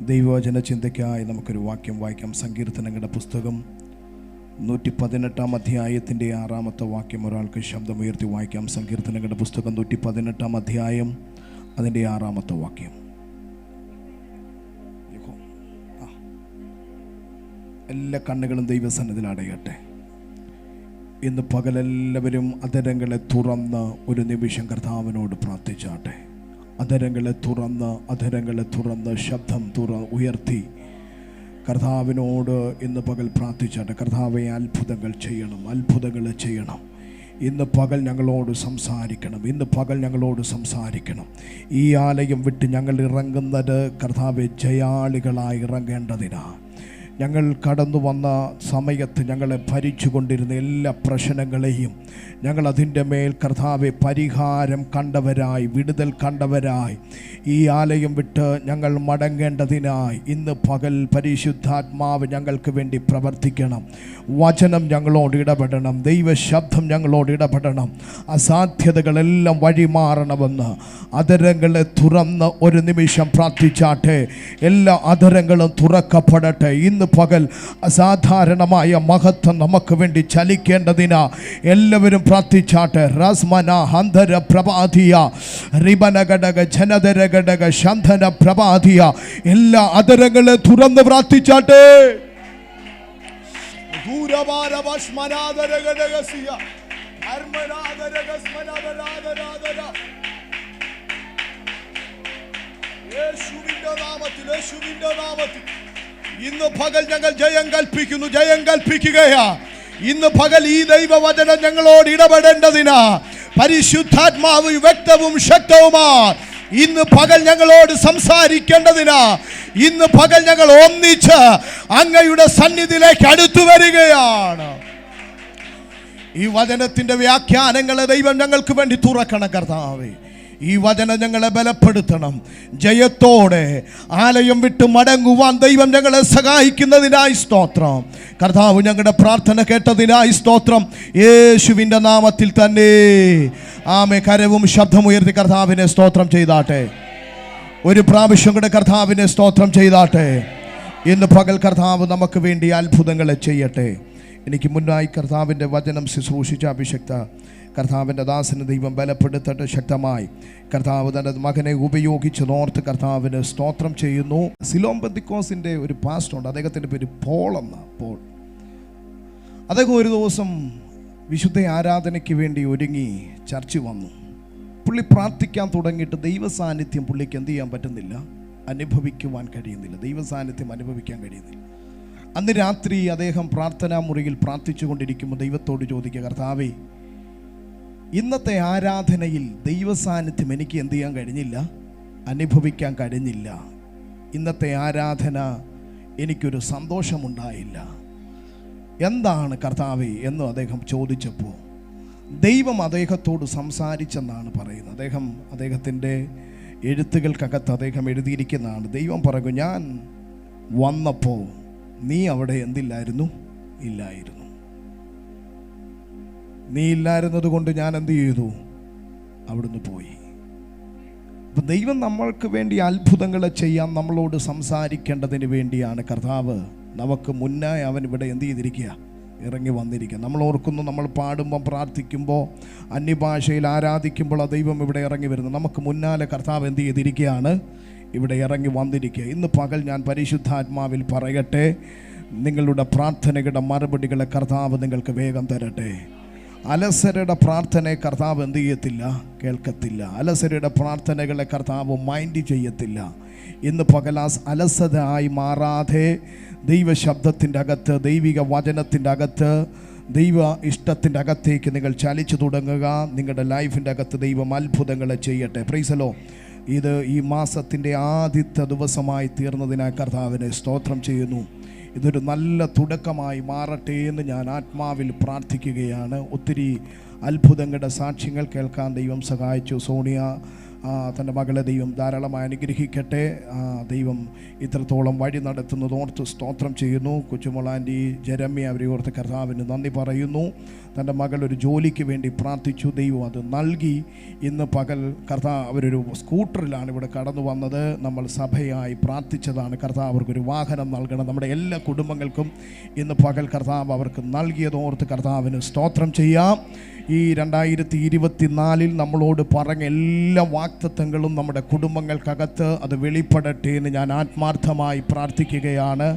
ദൈവവചന ചിന്തയ്ക്കായി നമുക്കൊരു വാക്യം വായിക്കാം. സങ്കീർത്തനങ്ങളുടെ പുസ്തകം 118 അധ്യായത്തിൻ്റെ 6 വാക്യം ഒരാൾക്ക് ശബ്ദമുയർത്തി വായിക്കാം. സങ്കീർത്തനങ്ങളുടെ പുസ്തകം 118 അധ്യായം അതിൻ്റെ 6 വാക്യം. എല്ലാ കണ്ണുകളും ദൈവസന്നിധിയിൽ അടയട്ടെ. ഇന്ന് പകലെല്ലാവരും അധരങ്ങളെ തുറന്ന് ഒരു നിമിഷം കർത്താവിനോട് പ്രാർത്ഥിച്ചാട്ടെ. അധരങ്ങളെ തുറന്ന് ശബ്ദം ഉയർത്തി കർത്താവിനോട് ഇന്ന് പകൽ പ്രാർത്ഥിച്ചാട്ടെ. കർത്താവെ, അത്ഭുതങ്ങൾ ചെയ്യണം. ഇന്ന് പകൽ ഞങ്ങളോട് സംസാരിക്കണം. ഈ ആലയം വിട്ട് ഞങ്ങൾ ഇറങ്ങുന്നത് കർത്താവെ ജയാളികളായി ഇറങ്ങേണ്ടതിനാണ്. ഞങ്ങൾ കടന്നു വന്ന സമയത്ത് ഞങ്ങളെ ഭരിച്ചുകൊണ്ടിരുന്ന എല്ലാ പ്രശ്നങ്ങളെയും ഞങ്ങൾ അതിൻ്റെ മേൽ കർത്താവെ പരിഹാരം കണ്ടവരായി, വിടുതൽ കണ്ടവരായി ഈ ആലയം വിട്ട് ഞങ്ങൾ മടങ്ങേണ്ടതിനായി ഇന്ന് പകൽ പരിശുദ്ധാത്മാവ് ഞങ്ങൾക്ക് വേണ്ടി പ്രവർത്തിക്കണം. വചനം ഞങ്ങളോട് ഇടപെടണം. ദൈവശബ്ദം ഞങ്ങളോട് ഇടപെടണം. അസാധ്യതകളെല്ലാം വഴിമാറണമെന്ന് അധരങ്ങളെ തുറന്ന് ഒരു നിമിഷം പ്രാർത്ഥിച്ചാട്ടെ. എല്ലാ അധരങ്ങളും തുറക്കപ്പെടട്ടെ. ഇന്ന് പകൽ അസാധാരണമായ മഹത്വം നമുക്ക് വേണ്ടി ചലിക്കേണ്ടതിനാ എല്ലാവരും പ്രാർത്ഥിച്ചാട്ടെ. റസ്മന ഹന്തര പ്രഭാതിയ റിബനഘടക ജനതരഘടക ശന്ധന പ്രഭാതിയ എല്ലാ അധരങ്ങളെ തുറന്ന് പ്രാർത്ഥിച്ചാട്ടെ. യേശുവിന്റെ നാമത്തിൽ ഇന്ന് പകൽ ഞങ്ങൾ ജയം കൽപ്പിക്കുകയാ. ഇന്ന് പകൽ ഈ ദൈവവചനം ഞങ്ങളോട് ഇടപെടേണ്ടതിനാ പരിശുദ്ധാത്മാവ് വ്യക്തവും ശക്തവുമാ ഇന്ന് പകൽ ഞങ്ങളോട് സംസാരിക്കേണ്ടതിനാ ഇന്ന് പകൽ ഞങ്ങൾ ഒന്നിച്ച് അങ്ങയുടെ സന്നിധിയിലേക്ക് അടുത്തു വരികയാണ്. ഈ വചനത്തിന്റെ വ്യാഖ്യാനങ്ങളെ ദൈവം ഞങ്ങൾക്ക് വേണ്ടി തുറക്കണം. കർത്താവേ, ഈ വചനം ഞങ്ങളെ ബലപ്പെടുത്തണം. ജയത്തോടെ ആലയം വിട്ട് മടങ്ങുവാൻ ദൈവം ഞങ്ങളെ സഹായിക്കുന്നതിനായി സ്തോത്രം. കർത്താവ് ഞങ്ങളുടെ പ്രാർത്ഥന കേട്ടതിനായി സ്തോത്രം. യേശുവിൻ്റെ നാമത്തിൽ തന്നെ ആമേൻ. കരവും ശബ്ദമുയർത്തി കർത്താവിനെ സ്തോത്രം ചെയ്താട്ടെ. ഒരു പ്രാവശ്യം കൂടെ കർത്താവിനെ സ്തോത്രം ചെയ്താട്ടെ. ഇന്ന് പകൽ കർത്താവ് നമുക്ക് വേണ്ടി അത്ഭുതങ്ങളെ ചെയ്യട്ടെ. എനിക്ക് മുന്നായി കർത്താവിൻ്റെ വചനം ശുശ്രൂഷിച്ച അഭിഷക്ത കർത്താവിൻ്റെ ദാസന് ദൈവം ബലപ്പെടുത്തട്ടെ. ശക്തമായി കർത്താവ് തൻ്റെ മകനെ ഉപയോഗിച്ച് നോർത്ത് കർത്താവിന് സ്തോത്രം ചെയ്യുന്നു. സിലോം പെന്തിക്കോസിൻ്റെ ഒരു പാസ്റ്ററുണ്ട്. അദ്ദേഹത്തിൻ്റെ പേര് പോൾ. അദ്ദേഹം ഒരു ദിവസം വിശുദ്ധ ആരാധനയ്ക്ക് വേണ്ടി ഒരുങ്ങി ചർച്ച് വന്നു. പുള്ളി പ്രാർത്ഥിക്കാൻ തുടങ്ങിയിട്ട് ദൈവ സാന്നിധ്യം പുള്ളിക്ക് എന്ത് ചെയ്യാൻ പറ്റുന്നില്ല, അനുഭവിക്കുവാൻ കഴിയുന്നില്ല. ദൈവ സാന്നിധ്യം അനുഭവിക്കാൻ കഴിയുന്നില്ല. അന്ന് രാത്രി അദ്ദേഹം പ്രാർത്ഥനാ മുറിയിൽ പ്രാർത്ഥിച്ചു കൊണ്ടിരിക്കുമ്പോൾ ദൈവത്തോട് ചോദിക്കുക, കർത്താവേ, ഇന്നത്തെ ആരാധനയിൽ ദൈവ സാന്നിധ്യം എനിക്ക് എന്ത് ചെയ്യാൻ കഴിഞ്ഞില്ല, അനുഭവിക്കാൻ കഴിഞ്ഞില്ല. ഇന്നത്തെ ആരാധന എനിക്കൊരു സന്തോഷമുണ്ടായില്ല. എന്താണ് കർത്താവേ എന്ന് അദ്ദേഹം ചോദിച്ചപ്പോൾ ദൈവം അദ്ദേഹത്തോട് സംസാരിച്ചെന്നാണ് പറയുന്നത്. അദ്ദേഹത്തിൻ്റെ എഴുത്തുകൾക്കകത്ത് അദ്ദേഹം എഴുതിയിരിക്കുന്നതാണ്. ദൈവം പറയും, ഞാൻ വന്നപ്പോൾ നീ അവിടെ എന്തില്ലായിരുന്നു, ഇല്ലായിരുന്നു. നീ ഇല്ലായിരുന്നത് കൊണ്ട് ഞാൻ എന്ത് ചെയ്തു, അവിടുന്ന് പോയി. അപ്പം ദൈവം നമ്മൾക്ക് വേണ്ടി അത്ഭുതങ്ങളെ ചെയ്യാൻ നമ്മളോട് സംസാരിക്കേണ്ടതിന് വേണ്ടിയാണ് കർത്താവ് നമുക്ക് മുന്നായി അവൻ ഇവിടെ എന്ത് ചെയ്തിരിക്കുക, ഇറങ്ങി വന്നിരിക്കുക. നമ്മൾ ഓർക്കുന്നു, നമ്മൾ പാടുമ്പോൾ പ്രാർത്ഥിക്കുമ്പോൾ അന്യഭാഷയിൽ ആരാധിക്കുമ്പോൾ ആ ദൈവം ഇവിടെ ഇറങ്ങി വരുന്നു. നമുക്ക് മുന്നാലെ കർത്താവ് എന്ത് ചെയ്തിരിക്കുകയാണ്, ഇവിടെ ഇറങ്ങി വന്നിരിക്കുക. ഇന്ന് പകൽ ഞാൻ പരിശുദ്ധാത്മാവിൽ പറയട്ടെ, നിങ്ങളുടെ പ്രാർത്ഥനകളുടെ മറുപടികളെ കർത്താവ് നിങ്ങൾക്ക് വേഗം തരട്ടെ. അലസരുടെ പ്രാർത്ഥനയെ കർത്താവ് എന്ത് ചെയ്യത്തില്ല, കേൾക്കത്തില്ല. അലസരുടെ പ്രാർത്ഥനകളെ കർത്താവ് മൈൻഡ് ചെയ്യത്തില്ല. ഇന്ന് പകൽ അലസത ആയി മാറാതെ ദൈവശബ്ദത്തിൻ്റെ അകത്ത്, ദൈവിക വചനത്തിൻ്റെ അകത്ത്, ദൈവ ഇഷ്ടത്തിൻ്റെ അകത്തേക്ക് നിങ്ങൾ ചലിച്ചു തുടങ്ങുക. നിങ്ങളുടെ ലൈഫിൻ്റെ അകത്ത് ദൈവം അത്ഭുതങ്ങളെ ചെയ്യട്ടെ. Praise the Lord. ഇത് ഈ മാസത്തിൻ്റെ ആദ്യത്തെ ദിവസമായി തീർന്നതിനായി കർത്താവിനെ സ്തോത്രം ചെയ്യുന്നു. ഇതൊരു നല്ല തുടക്കമായി മാറട്ടെ എന്ന് ഞാൻ ആത്മാവിൽ പ്രാർത്ഥിക്കുകയാണ്. ഒത്തിരി അത്ഭുതങ്ങളുടെ സാക്ഷ്യങ്ങൾ കേൾക്കാൻ ദൈവം സഹായിച്ചു. സോണിയ തൻ്റെ മകളെ ദൈവം ധാരാളമായി അനുഗ്രഹിക്കട്ടെ. ദൈവം ഇത്രത്തോളം വഴി നടത്തുന്നത് ഓർത്ത് സ്തോത്രം ചെയ്യുന്നു. കൊച്ചുമോളാൻറ്റി ജെറമ്മി അവരെ ഓർത്ത് കർത്താവിന് നന്ദി പറയുന്നു. തൻ്റെ മകൾ ഒരു ജോലിക്ക് വേണ്ടി പ്രാർത്ഥിച്ചു, ദൈവം അത് നൽകി. ഇന്ന് പകൽ കർത്താവ് അവരൊരു സ്കൂട്ടറിലാണ് ഇവിടെ കടന്നു വന്നത്. നമ്മൾ സഭയായി പ്രാർത്ഥിച്ചതാണ് കർത്താവ് അവർക്കൊരു വാഹനം നൽകണം. നമ്മുടെ എല്ലാ കുടുംബങ്ങൾക്കും ഇന്ന് പകൽ കർത്താവ് അവർക്ക് നൽകിയതോർത്ത് കർത്താവിന് സ്തോത്രം ചെയ്യാം. ഈ 2024 നമ്മളോട് പറഞ്ഞ എല്ലാ വാഗ്ദത്തങ്ങളും നമ്മുടെ കുടുംബങ്ങൾക്കകത്ത് അത് വെളിപ്പെടട്ടെ എന്ന് ഞാൻ ആത്മാർത്ഥമായി പ്രാർത്ഥിക്കുകയാണ്.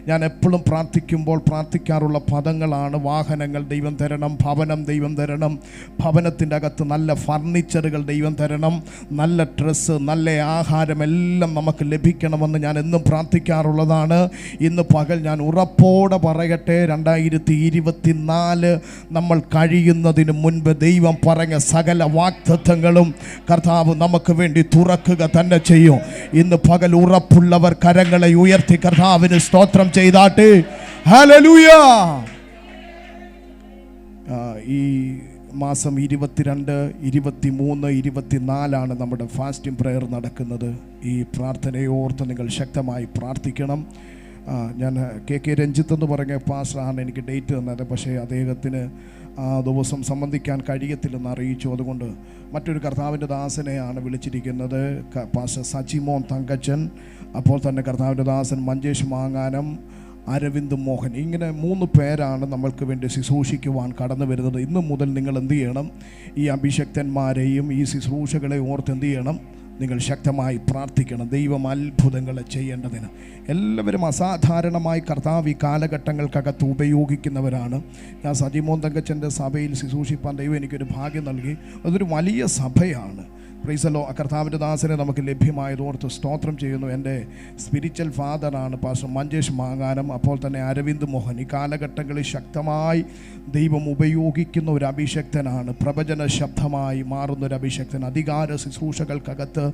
ഞാൻ എപ്പോഴും പ്രാർത്ഥിക്കുമ്പോൾ പ്രാർത്ഥിക്കാറുള്ള പദങ്ങളാണ്: വാഹനങ്ങൾ ദൈവം തരണം, ഭവനം ദൈവം തരണം, ഭവനത്തിൻ്റെ അകത്ത് നല്ല ഫർണിച്ചറുകൾ ദൈവം തരണം, നല്ല ഡ്രസ്സ്, നല്ല ആഹാരം എല്ലാം നമുക്ക് ലഭിക്കണമെന്ന് ഞാൻ എന്നും പ്രാർത്ഥിക്കാറുള്ളതാണ്. ഇന്ന് പകൽ ഞാൻ ഉറപ്പോടെ പറയട്ടെ, 2024 നമ്മൾ കഴിയുന്നതിന് മുൻപ് ദൈവം പറഞ്ഞ സകല വാഗ്ദത്തങ്ങളും കർത്താവ് നമുക്ക് വേണ്ടി തുറക്കുക തന്നെ ചെയ്യും. ഇന്ന് പകൽ ഉറപ്പുള്ളവർ കരങ്ങളെ ഉയർത്തി കർത്താവിന് സ്തോത്രം ചെയ്താട്ടെ. ഹല്ലേലൂയ. ഈ മാസം 22, 23, 24 നമ്മുടെ ഫാസ്റ്റിംഗ് പ്രയർ നടക്കുന്നത്. ഈ പ്രാർത്ഥനയോർത്ത് നിങ്ങൾ ശക്തമായി പ്രാർത്ഥിക്കണം. ഞാൻ കെ രഞ്ജിത്ത് എന്ന് പറഞ്ഞ പാസ്റ്ററാണ് എനിക്ക് ഡേറ്റ് തന്നത്. പക്ഷേ അദ്ദേഹത്തിന് ആ ദിവസം സംബന്ധിക്കാൻ കഴിയത്തില്ലെന്ന് അറിയിച്ചു. അതുകൊണ്ട് മറ്റൊരു കർത്താവിൻ്റെ ദാസനെയാണ് വിളിച്ചിരിക്കുന്നത്, പാസ്റ്റർ സജിമോൻ തങ്കച്ചൻ. അപ്പോൾ തന്നെ കർത്താവിൻ്റെ ദാസൻ മഞ്ചേഷ് മാങ്ങാനം, അരവിന്ദ് മോഹൻ, ഇങ്ങനെ 3 പേരാണ് നമ്മൾക്ക് വേണ്ടി ശുശ്രൂഷിക്കുവാൻ കടന്നു വരുന്നത്. ഇന്നു മുതൽ നിങ്ങൾ എന്ത് ചെയ്യണം? ഈ അഭിഷക്തന്മാരെയും ഈ ശുശ്രൂഷകളെ ഓർത്ത് എന്ത് ചെയ്യണം? നിങ്ങൾ ശക്തമായി പ്രാർത്ഥിക്കണം. ദൈവം അത്ഭുതങ്ങൾ ചെയ്യേണ്ടതിന് എല്ലാവരും അസാധാരണമായി കർത്താവ് ഈ കാലഘട്ടങ്ങൾക്കകത്ത് ഉപയോഗിക്കുന്നവരാണ്. ഞാൻ സജിമോൻ തങ്കച്ചൻ്റെ സഭയിൽ ശുശ്രൂഷിപ്പാൻ ദൈവം എനിക്കൊരു ഭാഗ്യം നൽകി. അതൊരു വലിയ സഭയാണ്. പ്രൈസലോ. കർത്താവിൻ്റെ ദാസനെ നമുക്ക് ലഭ്യമായതോർത്ത് സ്തോത്രം ചെയ്യുന്നു. എൻ്റെ സ്പിരിച്വൽ ഫാദറാണ് പാസ്റ്റർ മഞ്ചേഷ് മാങ്ങാനം. അപ്പോൾ തന്നെ അരവിന്ദ് മോഹൻ. ഈ കാലഘട്ടങ്ങളിൽ ശക്തമായി ദൈവം ഉപയോഗിക്കുന്ന ഒരു അഭിഷക്തനാണ്. പ്രവചന ശബ്ദമായി മാറുന്നൊരു അഭിഷക്തൻ. അധികാര ശുശ്രൂഷകൾക്കകത്ത്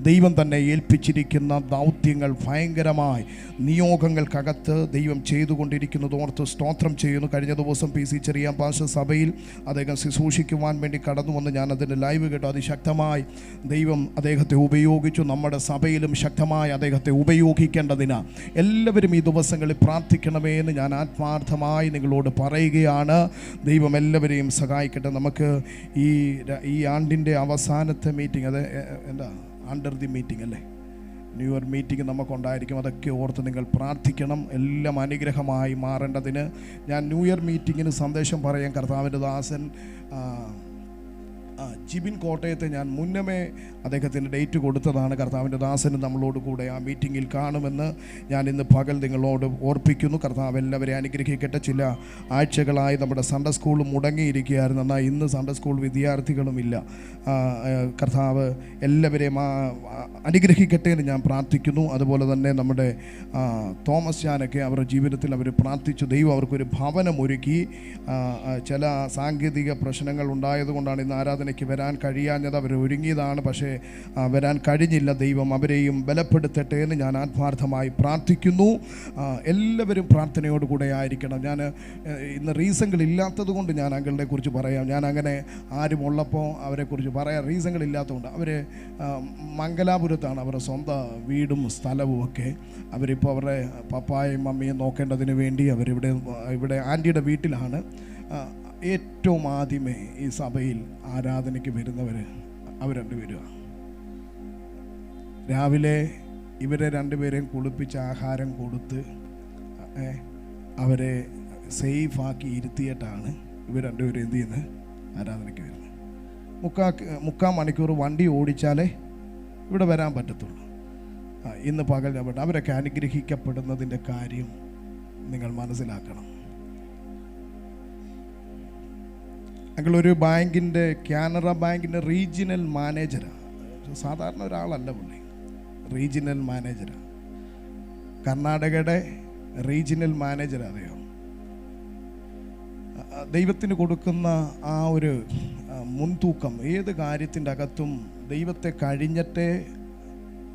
ദൈവം തന്നെ ഏൽപ്പിച്ചിരിക്കുന്ന ദൗത്യങ്ങൾ ഭയങ്കരമായി നിയോഗങ്ങൾക്കകത്ത് ദൈവം ചെയ്തുകൊണ്ടിരിക്കുന്നതോർത്ത് സ്തോത്രം ചെയ്യുന്നു. കഴിഞ്ഞ ദിവസം PC ചെറിയാൻ പാസ്റ്റർ സഭയിൽ അദ്ദേഹം ശുശ്രൂഷിക്കുവാൻ വേണ്ടി കടന്നു വന്ന് ഞാൻ അതിൻ്റെ ലൈവ് കേട്ടു. അതിശക്തമായി ദൈവം അദ്ദേഹത്തെ ഉപയോഗിച്ചു. നമ്മുടെ സഭയിലും ശക്തമായി അദ്ദേഹത്തെ ഉപയോഗിക്കേണ്ടതിന് എല്ലാവരും ഈ ദിവസങ്ങളിൽ പ്രാർത്ഥിക്കണമേ എന്ന് ഞാൻ ആത്മാർത്ഥമായി നിങ്ങളോട് പറയുകയാണ്. ദൈവം എല്ലാവരെയും സഹായിക്കട്ടെ. നമുക്ക് ഈ ആണ്ടിൻ്റെ അവസാനത്തെ മീറ്റിംഗ്, അത് എന്താ അണ്ടർ ദി മീറ്റിംഗ് അല്ലേ, ന്യൂ ഇയർ മീറ്റിംഗ് നമുക്കുണ്ടായിരിക്കും. അതൊക്കെ ഓർത്ത് നിങ്ങൾ പ്രാർത്ഥിക്കണം, എല്ലാം അനുഗ്രഹമായി മാറേണ്ടതിന്. ഞാൻ ന്യൂ ഇയർ മീറ്റിങ്ങിന് സന്ദേശം പറയാൻ കർത്താവിൻ്റെ ദാസൻ ജിബിൻ കോട്ടയത്തെ ഞാൻ മുന്നമേ അദ്ദേഹത്തിന് ഡേറ്റ് കൊടുത്തതാണ്. കർത്താവിൻ്റെ ദാസന് നമ്മളോട് കൂടെ ആ മീറ്റിങ്ങിൽ കാണുമെന്ന് ഞാൻ ഇന്ന് പകൽ നിങ്ങളോട് ഓർപ്പിക്കുന്നു. കർത്താവ് എല്ലാവരെയും അനുഗ്രഹിക്കട്ടെ. ചില ആഴ്ചകളായി നമ്മുടെ സൺഡേ സ്കൂൾ മുടങ്ങിയിരിക്കുകയായിരുന്നു. എന്നാൽ ഇന്ന് സൺഡേ സ്കൂൾ വിദ്യാർത്ഥികളുമില്ല. കർത്താവ് എല്ലാവരെയും അനുഗ്രഹിക്കട്ടെ എന്ന് ഞാൻ പ്രാർത്ഥിക്കുന്നു. അതുപോലെ തന്നെ നമ്മുടെ തോമസ് ചാനൊക്കെ അവരുടെ ജീവിതത്തിൽ അവർ പ്രാർത്ഥിച്ചു. ദൈവം അവർക്കൊരു ഭവനം ഒരുക്കി. ചില സാങ്കേതിക പ്രശ്നങ്ങൾ ഉണ്ടായതുകൊണ്ടാണ് ഇന്ന് ആരാധനയ്ക്ക് വരാൻ കഴിയാഞ്ഞത്. അവർ ഒരുങ്ങിയതാണ്, പക്ഷേ വരാൻ കഴിഞ്ഞില്ല. ദൈവം അവരെയും ബലപ്പെടുത്തട്ടെ എന്ന് ഞാൻ ആത്മാർത്ഥമായി പ്രാർത്ഥിക്കുന്നു. എല്ലാവരും പ്രാർത്ഥനയോടുകൂടെ ആയിരിക്കണം. ഞാൻ ഇന്ന് റീസണുകളില്ലാത്തത് കൊണ്ട് ഞാൻ അങ്കിളിനെ കുറിച്ച് പറയാം. ഞാൻ അങ്ങനെ ആരും ഉള്ളപ്പോൾ അവരെക്കുറിച്ച് പറയാൻ റീസണുകളില്ലാത്തതുകൊണ്ട്. അവർ മംഗലാപുരത്താണ് അവരുടെ സ്വന്തം വീടും സ്ഥലവും ഒക്കെ. അവരിപ്പോൾ അവരുടെ പപ്പായും മമ്മിയും നോക്കേണ്ടതിന് വേണ്ടി ഇവിടെ ആൻറ്റിയുടെ വീട്ടിലാണ്. ഏറ്റവും ആദ്യമേ ഈ സഭയിൽ ആരാധനയ്ക്ക് വരുന്നവർ അവർ രണ്ടുപേരുമാണ്. രാവിലെ ഇവരെ രണ്ടുപേരെയും കുളിപ്പിച്ച് ആഹാരം കൊടുത്ത് അവരെ സേഫാക്കി ഇരുത്തിയിട്ടാണ് ഇവർ രണ്ടുപേരും എന്ത് ചെയ്യുന്നത്? ആരാധനയ്ക്ക് വരുന്നത്. മുക്കാൽ മണിക്കൂർ വണ്ടി ഓടിച്ചാലേ ഇവിടെ വരാൻ പറ്റത്തുള്ളൂ. ഇന്ന് പകൽ ഞാൻ പറഞ്ഞു, അവരൊക്കെ അനുഗ്രഹിക്കപ്പെടുന്നതിൻ്റെ കാര്യം നിങ്ങൾ മനസ്സിലാക്കണം. ഞങ്ങളൊരു ബാങ്കിൻ്റെ, കാനറ ബാങ്കിൻ്റെ റീജിയണൽ മാനേജറാണ്. സാധാരണ ഒരാളല്ല പുള്ളി, റീജിയണൽ മാനേജറാണ്. കർണാടകയുടെ റീജിയണൽ മാനേജർ. അറിയാം, ദൈവത്തിന് കൊടുക്കുന്ന ആ ഒരു മുൻതൂക്കം ഏത് കാര്യത്തിൻ്റെ അകത്തും ദൈവത്തെ കഴിഞ്ഞിട്ടേ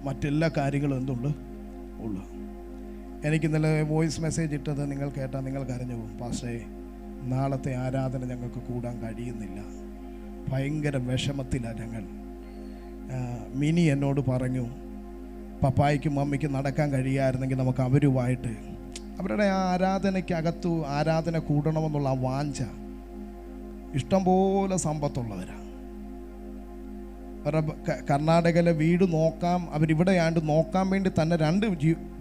മറ്റെല്ലാ കാര്യങ്ങളും എന്തുള്ളൂ ഉള്ളു. എനിക്ക് ഇന്നലെ വോയിസ് മെസ്സേജ് ഇട്ടത് നിങ്ങൾ കേട്ടാൽ നിങ്ങൾ കരഞ്ഞു പോകും. പാസ്റ്റേ, നാളത്തെ ആരാധന ഞങ്ങൾക്ക് കൂടാൻ കഴിയുന്നില്ല, ഭയങ്കര വിഷമത്തിലാണ് ഞങ്ങൾ. മിനി എന്നോട് പറഞ്ഞു, പപ്പായ്ക്കും മമ്മിക്കും നടക്കാൻ കഴിയായിരുന്നെങ്കിൽ നമുക്ക് അവരുമായിട്ട് അവരുടെ ആ ആരാധനയ്ക്കകത്തു ആരാധന കൂടണമെന്നുള്ള ആ വാഞ്ച. ഇഷ്ടംപോലെ സമ്പത്തുള്ളവരാണ്. അവരുടെ കർണാടകയിലെ വീട് നോക്കാം, അവരിവിടെയാണ്ട് നോക്കാൻ വേണ്ടി തന്നെ 2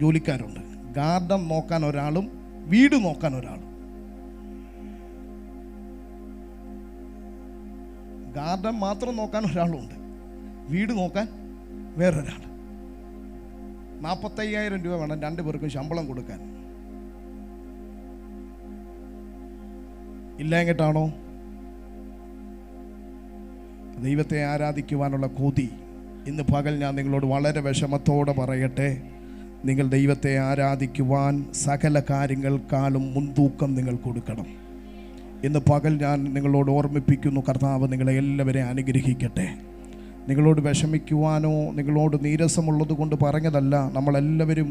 ജോലിക്കാരുണ്ട്. ഗാർഡൻ നോക്കാൻ ഒരാളും വീട് നോക്കാൻ ഒരാളും. ഗാർഡൻ മാത്രം നോക്കാൻ ഒരാളുണ്ട്, വീട് നോക്കാൻ വേറൊരാൾ. 45,000 രൂപ വേണം 2 പേർക്കും ശമ്പളം കൊടുക്കാൻ. ഇല്ലെങ്കിട്ടാണോ ദൈവത്തെ ആരാധിക്കുവാനുള്ള കൊതി? ഇന്ന് പകൽ ഞാൻ നിങ്ങളോട് വളരെ വിഷമത്തോടെ പറയട്ടെ, നിങ്ങൾ ദൈവത്തെ ആരാധിക്കുവാൻ സകല കാര്യങ്ങൾക്കാളും മുൻതൂക്കം നിങ്ങൾ കൊടുക്കണം. ഇന്ന് പകൽ ഞാൻ നിങ്ങളോട് ഓർമ്മിപ്പിക്കുന്നു, കർത്താവ് നിങ്ങളെ എല്ലാവരെയും അനുഗ്രഹിക്കട്ടെ. നിങ്ങളോട് വിഷമിക്കുവാനോ നിങ്ങളോട് നീരസമുള്ളത് കൊണ്ട് പറഞ്ഞതല്ല. നമ്മളെല്ലാവരും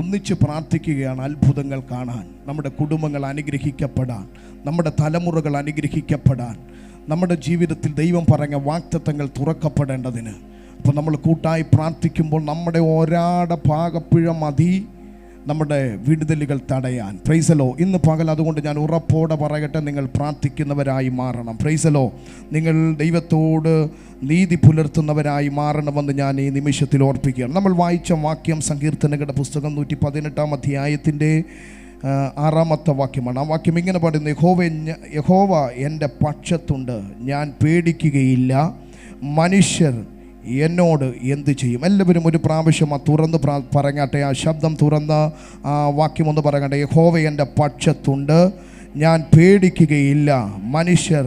ഒന്നിച്ച് പ്രാർത്ഥിക്കുകയാണ് അത്ഭുതങ്ങൾ കാണാൻ, നമ്മുടെ കുടുംബങ്ങൾ അനുഗ്രഹിക്കപ്പെടാൻ, നമ്മുടെ തലമുറകൾ അനുഗ്രഹിക്കപ്പെടാൻ, നമ്മുടെ ജീവിതത്തിൽ ദൈവം പറഞ്ഞ വാഗ്ദത്തങ്ങൾ തുറക്കപ്പെടേണ്ടതിന്. അപ്പോൾ നമ്മൾ കൂട്ടായി പ്രാർത്ഥിക്കുമ്പോൾ നമ്മുടെ ഒരാട പാകപ്പിഴ മതി നമ്മുടെ വിടുതലുകൾ തടയാൻ. പ്രൈസലോ. ഇന്ന് പകൽ അതുകൊണ്ട് ഞാൻ ഉറപ്പോടെ പറയട്ടെ, നിങ്ങൾ പ്രാർത്ഥിക്കുന്നവരായി മാറണം. പ്രൈസലോ. നിങ്ങൾ ദൈവത്തോട് നീതി പുലർത്തുന്നവരായി മാറണമെന്ന് ഞാൻ ഈ നിമിഷത്തിൽ ഓർപ്പിക്കുകയാണ്. നമ്മൾ വായിച്ച വാക്യം സങ്കീർത്തനങ്ങളുടെ പുസ്തകം 118 അധ്യായത്തിൻ്റെ 6-ാമത്തെ വാക്യമാണ്. ആ വാക്യം ഇങ്ങനെ പറയുന്നു, യഹോവ എൻ്റെ പക്ഷത്തുണ്ട്, ഞാൻ പേടിക്കുകയില്ല, മനുഷ്യർ എന്നോട് എന്ത് ചെയ്യും? എല്ലാവരും ഒരു പ്രാവശ്യം തുറന്ന് പറയട്ടെ, ആ ശബ്ദം തുറന്ന് ആ വാക്യം ഒന്ന് പറയട്ടെ. യഹോവ എൻ്റെ പക്ഷത്തുണ്ട്, ഞാൻ പേടിക്കുകയില്ല, മനുഷ്യർ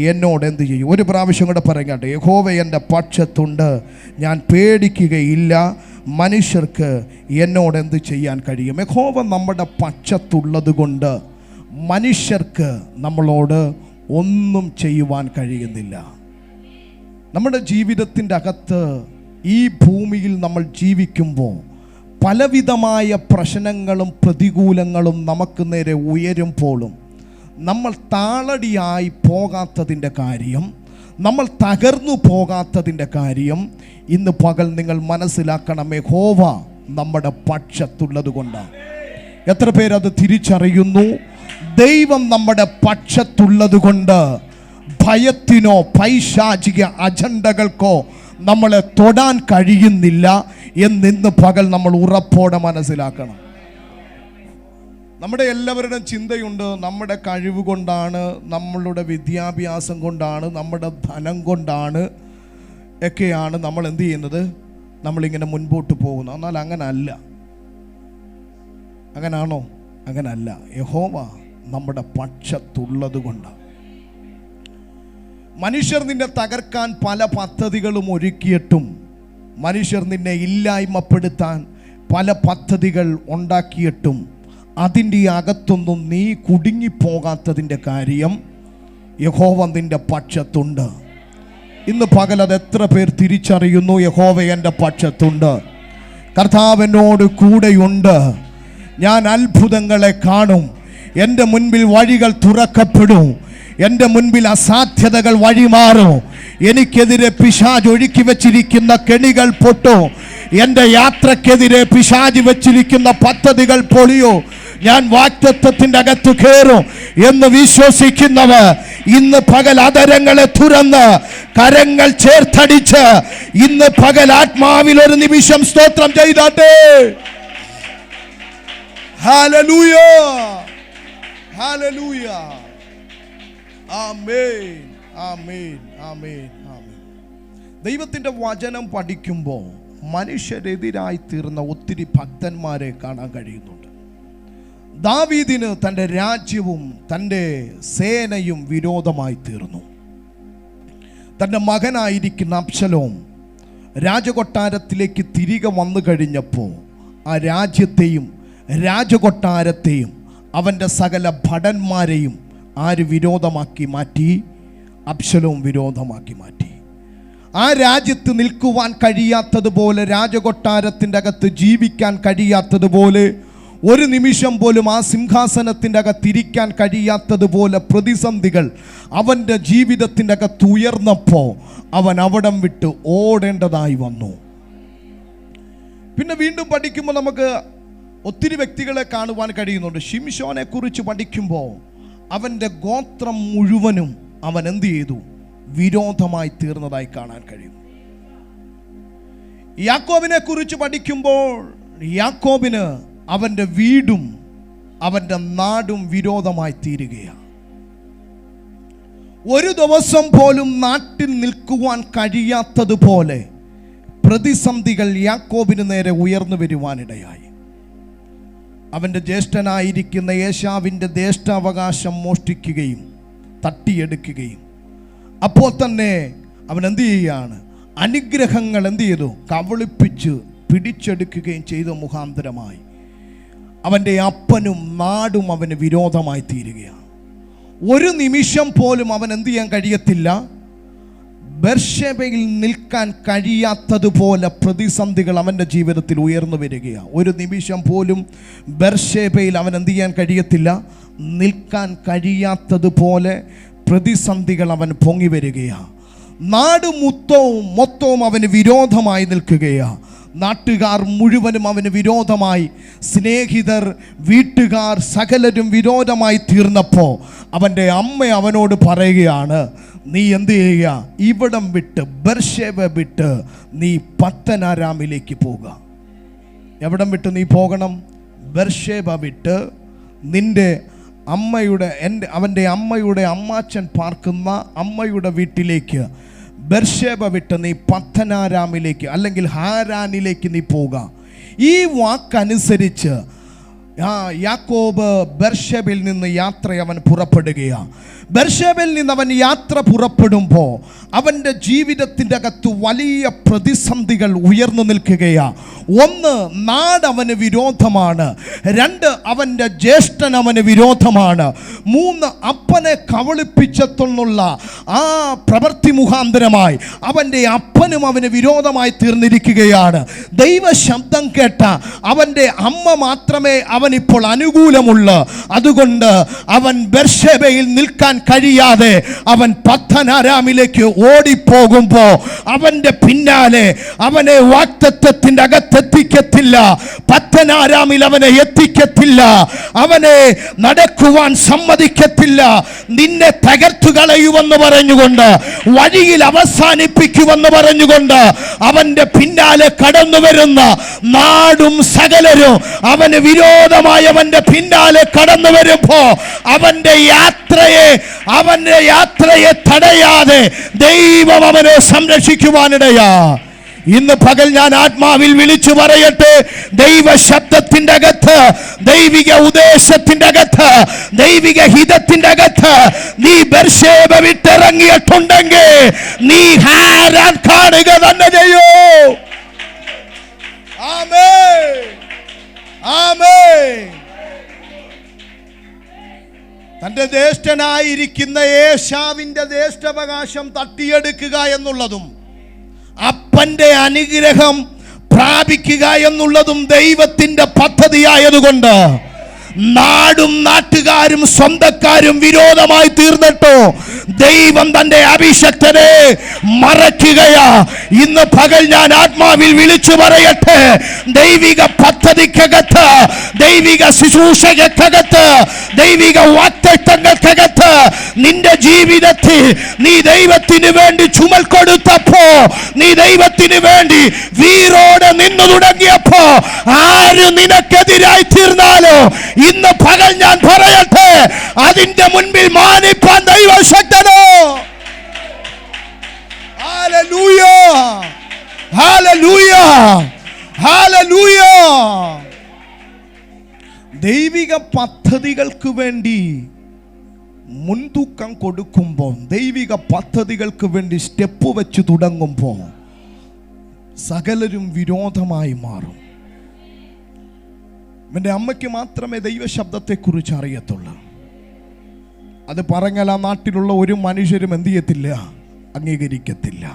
എന്നോട് എന്ത് ചെയ്യും? ഒരു പ്രാവശ്യം കൂടെ പറയട്ടെ. യഹോവ എൻ്റെ പക്ഷത്തുണ്ട്, ഞാൻ പേടിക്കുകയില്ല, മനുഷ്യർക്ക് എന്നോട് എന്ത് ചെയ്യാൻ കഴിയും? യഹോവ നമ്മുടെ പക്ഷത്തുള്ളത് കൊണ്ട് മനുഷ്യർക്ക് നമ്മളോട് ഒന്നും ചെയ്യുവാൻ കഴിയുന്നില്ല. നമ്മുടെ ജീവിതത്തിൻ്റെ അകത്ത് ഈ ഭൂമിയിൽ നമ്മൾ ജീവിക്കുമ്പോൾ പലവിധമായ പ്രശ്നങ്ങളും പ്രതികൂലങ്ങളും നമുക്ക് നേരെ ഉയരുമ്പോഴും നമ്മൾ താളടിയായി പോകാത്തതിൻ്റെ കാര്യം, നമ്മൾ തകർന്നു പോകാത്തതിൻ്റെ കാര്യം ഇന്ന് പകൽ നിങ്ങൾ മനസ്സിലാക്കണം. യഹോവ നമ്മുടെ പക്ഷത്തുള്ളത് കൊണ്ടാണ്. എത്ര പേരത് തിരിച്ചറിയുന്നു? ദൈവം നമ്മുടെ പക്ഷത്തുള്ളത് കൊണ്ട് ഭയത്തിനോ പൈശാചിക അജണ്ടകൾക്കോ നമ്മളെ തൊടാൻ കഴിയുന്നില്ല എന്നിന്ന് പകൽ നമ്മൾ ഉറപ്പോടെ മനസ്സിലാക്കണം. നമ്മുടെ എല്ലാവരുടെയും ചിന്തയുണ്ട്, നമ്മുടെ കഴിവ് കൊണ്ടാണ്, നമ്മളുടെ വിദ്യാഭ്യാസം കൊണ്ടാണ്, നമ്മുടെ ധനം കൊണ്ടാണ് ഒക്കെയാണ് നമ്മൾ എന്ത് ചെയ്യുന്നത്, നമ്മളിങ്ങനെ മുൻപോട്ട് പോകുന്നത്. എന്നാൽ അങ്ങനല്ല. അങ്ങനാണോ? അങ്ങനല്ല. യഹോവ നമ്മുടെ പക്ഷത്തുള്ളത് കൊണ്ടാണ്. മനുഷ്യർ നിന്നെ തകർക്കാൻ പല പദ്ധതികളും ഒരുക്കിയിട്ടും, മനുഷ്യർ നിന്നെ ഇല്ലായ്മപ്പെടുത്താൻ പല പദ്ധതികൾ ഉണ്ടാക്കിയിട്ടും അതിൻ്റെ അകത്തൊന്നും നീ കുടുങ്ങിപ്പോകാത്തതിൻ്റെ കാര്യം യഹോവ നിൻ്റെ പക്ഷത്തുണ്ട്. ഇന്ന് പകൽ അത് എത്ര പേർ തിരിച്ചറിയുന്നു? യഹോവ എൻ്റെ പക്ഷത്തുണ്ട്, കർത്താവിനോട് കൂടെയുണ്ട്, ഞാൻ അത്ഭുതങ്ങളെ കാണും, എൻ്റെ മുൻപിൽ വഴികൾ തുറക്കപ്പെടും, എൻ്റെ മുൻപിൽ അസാധ്യതകൾ വഴിമാറും, എനിക്കെതിരെ പിശാച് ഒഴുക്കി വെച്ചിരിക്കുന്ന കെണികൾ പൊട്ടോ, എൻ്റെ യാത്രക്കെതിരെ പിശാച് വെച്ചിരിക്കുന്ന പദ്ധതികൾ പൊളിയോ, ഞാൻ വാഗ്ദത്തത്തിൻ്റെ അകത്ത് കയറും എന്ന് വിശ്വസിക്കുന്നവർ ഇന്ന് പകൽ അതരങ്ങളെ തുറന്ന് കരങ്ങൾ ചേർത്തടിച്ച് ഇന്ന് പകൽ ആത്മാവിൽ ഒരു നിമിഷം സ്തോത്രം ചെയ്താട്ടെ. ഹല്ലേലൂയ, ഹല്ലേലൂയ, ആമേൻ, ആമേൻ, ആമേൻ, ആമേൻ. ദൈവത്തിൻ്റെ വചനം പഠിക്കുമ്പോൾ മനുഷ്യരെതിരായി തീർന്ന ഒത്തിരി ഭക്തന്മാരെ കാണാൻ കഴിയുന്നുണ്ട്. ദാവീദിന് തൻ്റെ രാജ്യവും തൻ്റെ സേനയും വിരോധമായി തീർന്നു. തൻ്റെ മകനായിരിക്കുന്ന അബ്ശലോം രാജകൊട്ടാരത്തിലേക്ക് തിരികെ വന്നു കഴിഞ്ഞപ്പോൾ ആ രാജ്യത്തെയും രാജകൊട്ടാരത്തെയും അവൻ്റെ സകല ഭടന്മാരെയും ആര് വിരോധമാക്കി മാറ്റി? അബ്ശലോം വിരോധമാക്കി മാറ്റി. ആ രാജ്യത്ത് നിൽക്കുവാൻ കഴിയാത്തതുപോലെ, രാജകൊട്ടാരത്തിൻ്റെ അകത്ത് ജീവിക്കാൻ കഴിയാത്തതുപോലെ ഒരു നിമിഷം പോലും ആ സിംഹാസനത്തിൻ്റെ അകത്തിരിക്കാൻ കഴിയാത്തതുപോലെ പ്രതിസന്ധികൾ അവൻ്റെ ജീവിതത്തിൻ്റെ അകത്ത് ഉയർന്നപ്പോൾ അവൻ അവിടം വിട്ട് ഓടേണ്ടതായി വന്നു. പിന്നെ വീണ്ടും പഠിക്കുമ്പോൾ നമുക്ക് ഒത്തിരി വ്യക്തികളെ കാണുവാൻ കഴിയുന്നുണ്ട്. ശിംശോനെ കുറിച്ച് പഠിക്കുമ്പോൾ അവൻ്റെ ഗോത്രം മുഴുവനും അവൻ എന്ത് ചെയ്തു? വിരോധമായി തീർന്നതായി കാണാൻ കഴിയും. യാക്കോബിനെ കുറിച്ച് പഠിക്കുമ്പോൾ യാക്കോബിന് അവൻ്റെ വീടും അവൻ്റെ നാടും വിരോധമായി തീരുകയാണ്. ഒരു ദിവസം പോലും നാട്ടിൽ നിൽക്കുവാൻ കഴിയാത്തതുപോലെ പ്രതിസന്ധികൾ യാക്കോബിന് നേരെ ഉയർന്നു വരുവാനിടയായി. അവൻ്റെ ജ്യേഷ്ഠനായിരിക്കുന്ന ഏശാവിൻ്റെ ജ്യേഷ്ഠാവകാശം മോഷ്ടിക്കുകയും തട്ടിയെടുക്കുകയും അപ്പോൾ തന്നെ അവൻ എന്ത് ചെയ്യുകയാണ്? അനുഗ്രഹങ്ങൾ എന്ത് ചെയ്തു? കവളിപ്പിച്ച് പിടിച്ചെടുക്കുകയും ചെയ്ത മുഖാന്തരമായി അവൻ്റെ അപ്പനും നാടും അവന് വിരോധമായി തീരുകയാണ്. ഒരു നിമിഷം പോലും അവൻ എന്ത് ചെയ്യാൻ കഴിയത്തില്ല? ബെർശേബയിൽ നിൽക്കാൻ കഴിയാത്തതുപോലെ പ്രതിസന്ധികൾ അവൻ്റെ ജീവിതത്തിൽ ഉയർന്നു വരികയാണ്. ഒരു നിമിഷം പോലും ബെർശേബയിൽ അവൻ എന്ത് ചെയ്യാൻ കഴിയത്തില്ല? നിൽക്കാൻ കഴിയാത്തതുപോലെ പ്രതിസന്ധികൾ അവൻ പൊങ്ങി വരികയാണ്. നാട് മൊത്തവും അവന് വിരോധമായി നിൽക്കുകയാണ്. നാട്ടുകാർ മുഴുവനും അവന് വിരോധമായി, സ്നേഹിതർ, വീട്ടുകാർ സകലരും വിരോധമായി തീർന്നപ്പോൾ അവൻ്റെ അമ്മ അവനോട് പറയുകയാണ്, നീ എന്ത് ചെയ്യുക? ഇവിടം വിട്ട്, ബെർശേബ വിട്ട് നീ പത്തനാരാമിലേക്ക് പോകുക. എവിടം വിട്ട് നീ പോകണം? ബെർശേബ വിട്ട് നിൻ്റെ അവൻ്റെ അമ്മയുടെ അമ്മാച്ചൻ പാർക്കുന്ന അമ്മയുടെ വീട്ടിലേക്ക്, ബെർശേബ വിട്ട് നീ പത്തനാരാമിലേക്ക് അല്ലെങ്കിൽ ഹാരാനിലേക്ക് നീ പോവുക. ഈ വാക്കനുസരിച്ച് യാക്കോബ് ബെർശേബയിൽ നിന്ന് യാത്ര അവൻ പുറപ്പെടുകയാണ്. ബെർശേബയിൽ നിന്ന് അവൻ യാത്ര പുറപ്പെടുമ്പോൾ അവൻ്റെ ജീവിതത്തിൻ്റെ അകത്ത് വലിയ പ്രതിസന്ധികൾ ഉയർന്നു നിൽക്കുകയാണ്. ഒന്ന്, നാട് അവന് വിരോധമാണ്. രണ്ട്, അവൻ്റെ ജ്യേഷ്ഠൻ അവന് വിരോധമാണ്. മൂന്ന്, അപ്പനെ കവളിപ്പിച്ചെന്നുള്ള ആ പ്രവൃത്തി മുഖാന്തരമായി അവൻ്റെ അപ്പനും അവന് വിരോധമായി തീർന്നിരിക്കുകയാണ്. ദൈവശബ്ദം കേട്ട അവൻ്റെ അമ്മ മാത്രമേ അവനിപ്പോൾ അനുകൂലമുള്ളൂ. അതുകൊണ്ട് അവൻ ബെർശേബയിൽ നിൽക്കാൻ കഴിയാതെ അവൻ പത്തനാരാമിലേക്ക് ഓടിപ്പോകുമ്പോൾ അവൻ്റെ പിന്നാലെ അവനെ വാഗ്ദത്തത്തിൻ്റെ അകത്തെത്തിക്കത്തില്ല, പത്തനാരാമിൽ അവനെ എത്തിക്കത്തില്ല, അവനെ നടക്കുവാൻ സമ്മതിക്കത്തില്ല. നിന്നെ തകർത്തു കളയുമെന്ന് പറഞ്ഞുകൊണ്ട്, വഴിയിൽ അവസാനിപ്പിക്കുമെന്ന് പറഞ്ഞുകൊണ്ട് അവൻ്റെ പിന്നാലെ കടന്നു വരുന്ന നാടും സകലരും അവന് വിരോധമായി അവൻ്റെ പിന്നാലെ കടന്നു വരുമ്പോ അവൻ്റെ യാത്രയെ തടയാതെ ദൈവം അവനെ സംരക്ഷിക്കുവാനിടയാ. ഇന്ന് പകൽ ഞാൻ ആത്മാവിൽ വിളിച്ചു പറയട്ടെ, ദൈവ ശബ്ദത്തിന്റെ അകത്ത്, ദൈവിക ഉദ്ദേശത്തിന്റെ അകത്ത്, ദൈവിക ഹിതത്തിന്റെ അകത്ത് നീ ബെർശേബ വിട്ടിറങ്ങിയിട്ടുണ്ടെങ്കിൽ നീ ഹാരാൻ കാണുക തന്നെ ചെയ്യൂ. ആമേൻ, ആമേൻ. തൻ്റെ ജ്യേഷ്ഠനായിരിക്കുന്ന ഏശാവിൻ്റെ ജ്യേഷ്ഠാവകാശം തട്ടിയെടുക്കുക എന്നുള്ളതും അപ്പൻ്റെ അനുഗ്രഹം പ്രാപിക്കുക എന്നുള്ളതും ദൈവത്തിൻ്റെ പദ്ധതിയായതുകൊണ്ട് നാടും നാട്ടുകാരും സ്വന്തക്കാരും വിരോധമായി തീർന്നിട്ടോ ദൈവം തന്റെ അഭിഷക്തനെ മറയ്ക്കുകയാ. ഇന്ന് പകൽ ഞാൻ ആത്മാവിൽ വിളിച്ചു പറയട്ടെ, ദൈവിക പദ്ധതിക്കകത്ത്, ദൈവിക ശുശ്രൂഷകത്ത്, ദൈവിക വാഗ്ദത്തങ്ങൾക്കകത്ത് നിന്റെ ജീവിതത്തിൽ നീ ദൈവത്തിന് വേണ്ടി ചുമൽ കൊടുത്തപ്പോ, നീ ദൈവത്തിന് വേണ്ടി വീരോടെ നിന്നു തുടങ്ങിയപ്പോ ആര് നിനക്കെതിരായി തീർന്നാലോ ഇന്ന് പകൽ ഞാൻ പറയട്ടെ, അതിന്റെ മുൻപിൽ മാനിപ്പാൻ ദൈവശക്തനോ. Hallelujah, hallelujah, hallelujah. ദൈവിക പദ്ധതികൾക്ക് വേണ്ടി മുൻതൂക്കം കൊടുക്കുമ്പോൾ, ദൈവിക പദ്ധതികൾക്ക് വേണ്ടി സ്റ്റെപ്പ് വെച്ച് തുടങ്ങുമ്പോൾ സകലരും വിരോധമായി മാറും. എൻ്റെ അമ്മയ്ക്ക് മാത്രമേ ദൈവശബ്ദത്തെക്കുറിച്ച് അറിയത്തുള്ളൂ. അത് പറഞ്ഞാൽ ആ നാട്ടിലുള്ള ഒരു മനുഷ്യരും എന്ത് ചെയ്യത്തില്ല, അംഗീകരിക്കത്തില്ല.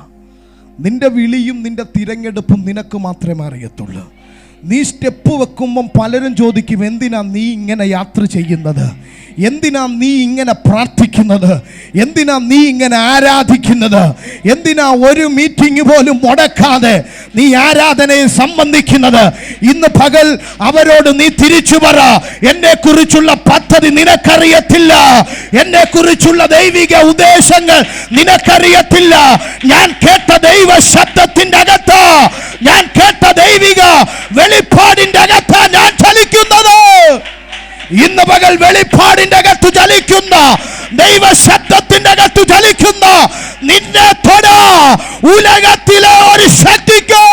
നിന്റെ വിളിയും നിന്റെ തിരഞ്ഞെടുപ്പും നിനക്ക് മാത്രമേ അറിയത്തുള്ളൂ. നീ സ്റ്റെപ്പ് വെക്കുമ്പം പലരും ചോദിക്കും, എന്തിനാ നീ ഇങ്ങനെ യാത്ര ചെയ്യുന്നത്, എന്തിനാ നീ ഇങ്ങനെ പ്രാർത്ഥിക്കുന്നത്, എന്തിനാ നീ ഇങ്ങനെ ആരാധിക്കുന്നത്, എന്തിനാ ഒരു മീറ്റിംഗ് പോലും മുടക്കാതെ നീ ആരാധനയെ സംബന്ധിക്കുന്നത്? ഇന്ന് പകൽ അവരോട് നീ തിരിച്ചു പറ, എന്നെ കുറിച്ചുള്ള പദ്ധതി നിനക്കറിയത്തില്ല, എന്നെ കുറിച്ചുള്ള ദൈവിക ഉദ്ദേശങ്ങൾ നിനക്കറിയത്തില്ല. ഞാൻ കേട്ട ദൈവ ശബ്ദത്തിന്റെ അകത്ത്, ഞാൻ കേട്ട ദൈവിക വെളിപ്പാടിന്റെ അകത്ത് ഞാൻ ചലിക്കുന്നത്. ഇന്ന് പകൽ വെളിപ്പാടിന്റെ അകത്ത് ചലിക്കുന്ന, ദൈവ ശബ്ദത്തിന്റെ അകത്ത് ചലിക്കുന്ന നിന്നെ തൊടാ ഉലകത്തിലെ ഒരു ശക്തിക്ക്.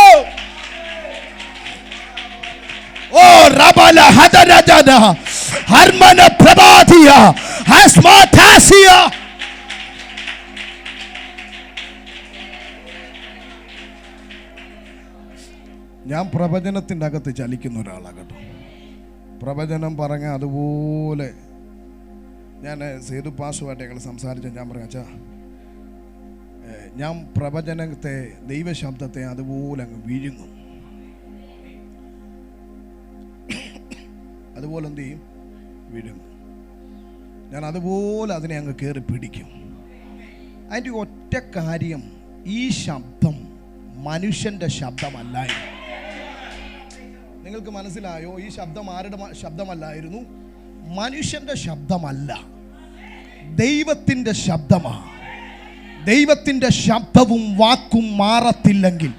ഓ റബല ഹദരജന ഹർമന പ്രഭാതിയ ഹസ്മാതാസിയ. ഞാൻ പ്രവചനത്തിൻ്റെ അകത്ത് ചലിക്കുന്ന ഒരാളാണ് കേട്ടോ. പ്രവചനം പറഞ്ഞ അതുപോലെ ഞാൻ സേതു പാസുമായിട്ട് ഞങ്ങൾ സംസാരിച്ച ഞാൻ പറഞ്ഞു, അച്ഛാ ഞാൻ പ്രവചനത്തെ ദൈവശബ്ദത്തെ അതുപോലെ അങ്ങ് വിഴുങ്ങും. അതുപോലെ എന്ത് ചെയ്യും? വിഴുങ്ങും. ഞാൻ അതുപോലെ അതിനെ അങ്ങ് കയറി പിടിക്കും. അതിൻ്റെ ഒറ്റ കാര്യം, ഈ ശബ്ദം മനുഷ്യൻ്റെ ശബ്ദമല്ലായിരുന്നു. നിങ്ങൾക്ക് മനസ്സിലായോ? ഈ ശബ്ദം ആരുടെ ശബ്ദമല്ലായിരുന്നു? മനുഷ്യന്റെ ശബ്ദമല്ല, ദൈവത്തിൻ്റെ ശബ്ദമാണ്. ദൈവത്തിൻ്റെ ശബ്ദവും വാക്കും മാറത്തില്ലെങ്കിൽ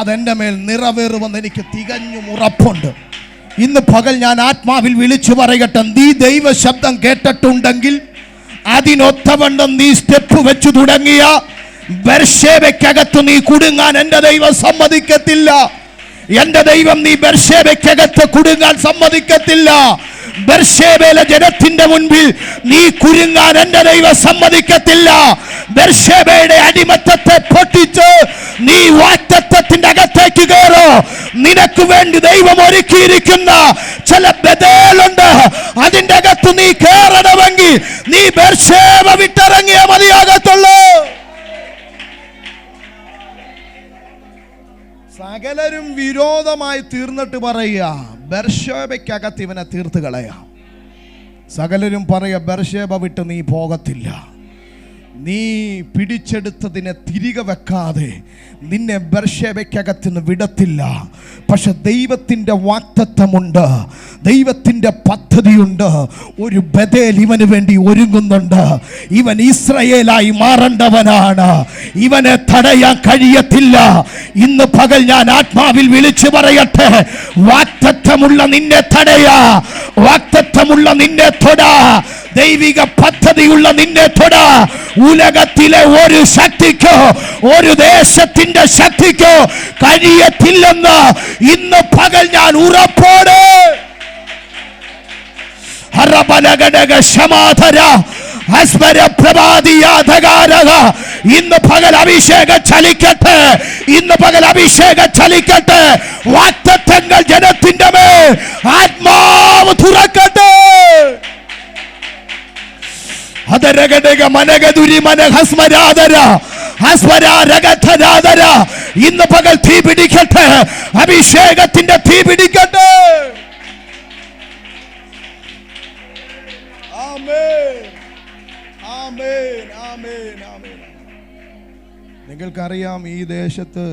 അതെൻ്റെ മേൽ നിറവേറുമെന്ന് എനിക്ക് തികഞ്ഞും ഉറപ്പുണ്ട്. ഇന്ന് പകൽ ഞാൻ ആത്മാവിൽ വിളിച്ചു പറയട്ടെ, നീ ദൈവ ശബ്ദം കേട്ടിട്ടുണ്ടെങ്കിൽ അതിനൊത്തവണ്ണം നീ സ്റ്റെപ്പ് വെച്ചു തുടങ്ങിയ ബെർശേബയ്ക്കകത്ത് നീ കുടുങ്ങാൻ എൻ്റെ ദൈവം സമ്മതിക്കത്തില്ല. എന്റെ ദൈവം നീ ബെർശേബയ്ക്കകത്ത് കുടുങ്ങാൻ സമ്മതിക്കത്തില്ല. ബെർശേബയിലെ ജനത്തിന്റെ മുൻപിൽ നീ കുരുങ്ങാൻ എന്റെ ദൈവം സമ്മതിക്കത്തില്ല. ബെർശേബയുടെ അടിമത്തത്തെ പൊട്ടിച്ച് നീ വാഗ്ദത്തത്തിന്റെ അകത്തേക്ക് കയറോ. നിനക്ക് വേണ്ടി ദൈവം ഒരുക്കിയിരിക്കുന്ന ചില ബദലുണ്ട്. അതിന്റെ അകത്ത് നീ കയറണമെങ്കിൽ നീ ബെർശേബ വിട്ടിറങ്ങിയേ മതിയാകത്തുള്ളൂ. സകലരും വിരോധമായി തീർന്നിട്ട് പറയുക, ബെർശേബയ്ക്കകത്ത് ഇവനെ തീർത്ത് കളയാം. സകലരും പറയുക, ബെർശേബ വിട്ട് നീ പോകത്തില്ല. നീ പിടിച്ചെടുത്തതിനെ തിരികെ വെക്കാതെ നിന്നെ ബെർശേബയ്ക്കകത്ത് നിന്ന് വിടത്തില്ല. പക്ഷെ ദൈവത്തിൻ്റെ വാഗ്ദത്തമുണ്ട്, ദൈവത്തിൻ്റെ പദ്ധതിയുണ്ട്. ഒരു ബദേൽ ഇവന് വേണ്ടി ഒരുങ്ങുന്നുണ്ട്. ഇവൻ ഇസ്രായേലായി മാറേണ്ടവനാണ്. ഇവനെ തടയാൻ കഴിയത്തില്ല. ഇന്ന് പകൽ ഞാൻ ആത്മാവിൽ വിളിച്ചു പറയട്ടെ, വാഗ്ദത്തമുള്ള നിന്നെ തടയാ, വാഗ്ദത്തമുള്ള നിന്നെ തൊടാ, ദൈവിക പദ്ധതിയുള്ള നിന്നെ തൊടാ. ഉലകത്തിലെ ഒരു ശക്തിക്കോ ഒരു ദേശത്തിന്റെ ശക്തിക്കോ കഴിയത്തില്ലെന്ന് ഇന്ന് പകൽ ഞാൻ ഉറപ്പോടെ ഇന്ന് പകൽ അഭിഷേകം ചലിക്കട്ടെ. ഇന്ന് പകൽ അഭിഷേകം ചലിക്കട്ടെ. വാഗ്ദത്തങ്ങൾ ജനത്തിന്റെ മേൽ ആത്മാവ് തുറക്കട്ടെ. ഇന്ന് പകൽ തീ പിടിക്കട്ടെ, അഭിഷേകത്തിന്റെ തീ പിടിക്കട്ടെ. നിങ്ങൾക്കറിയാം, ഈ ദേശത്ത്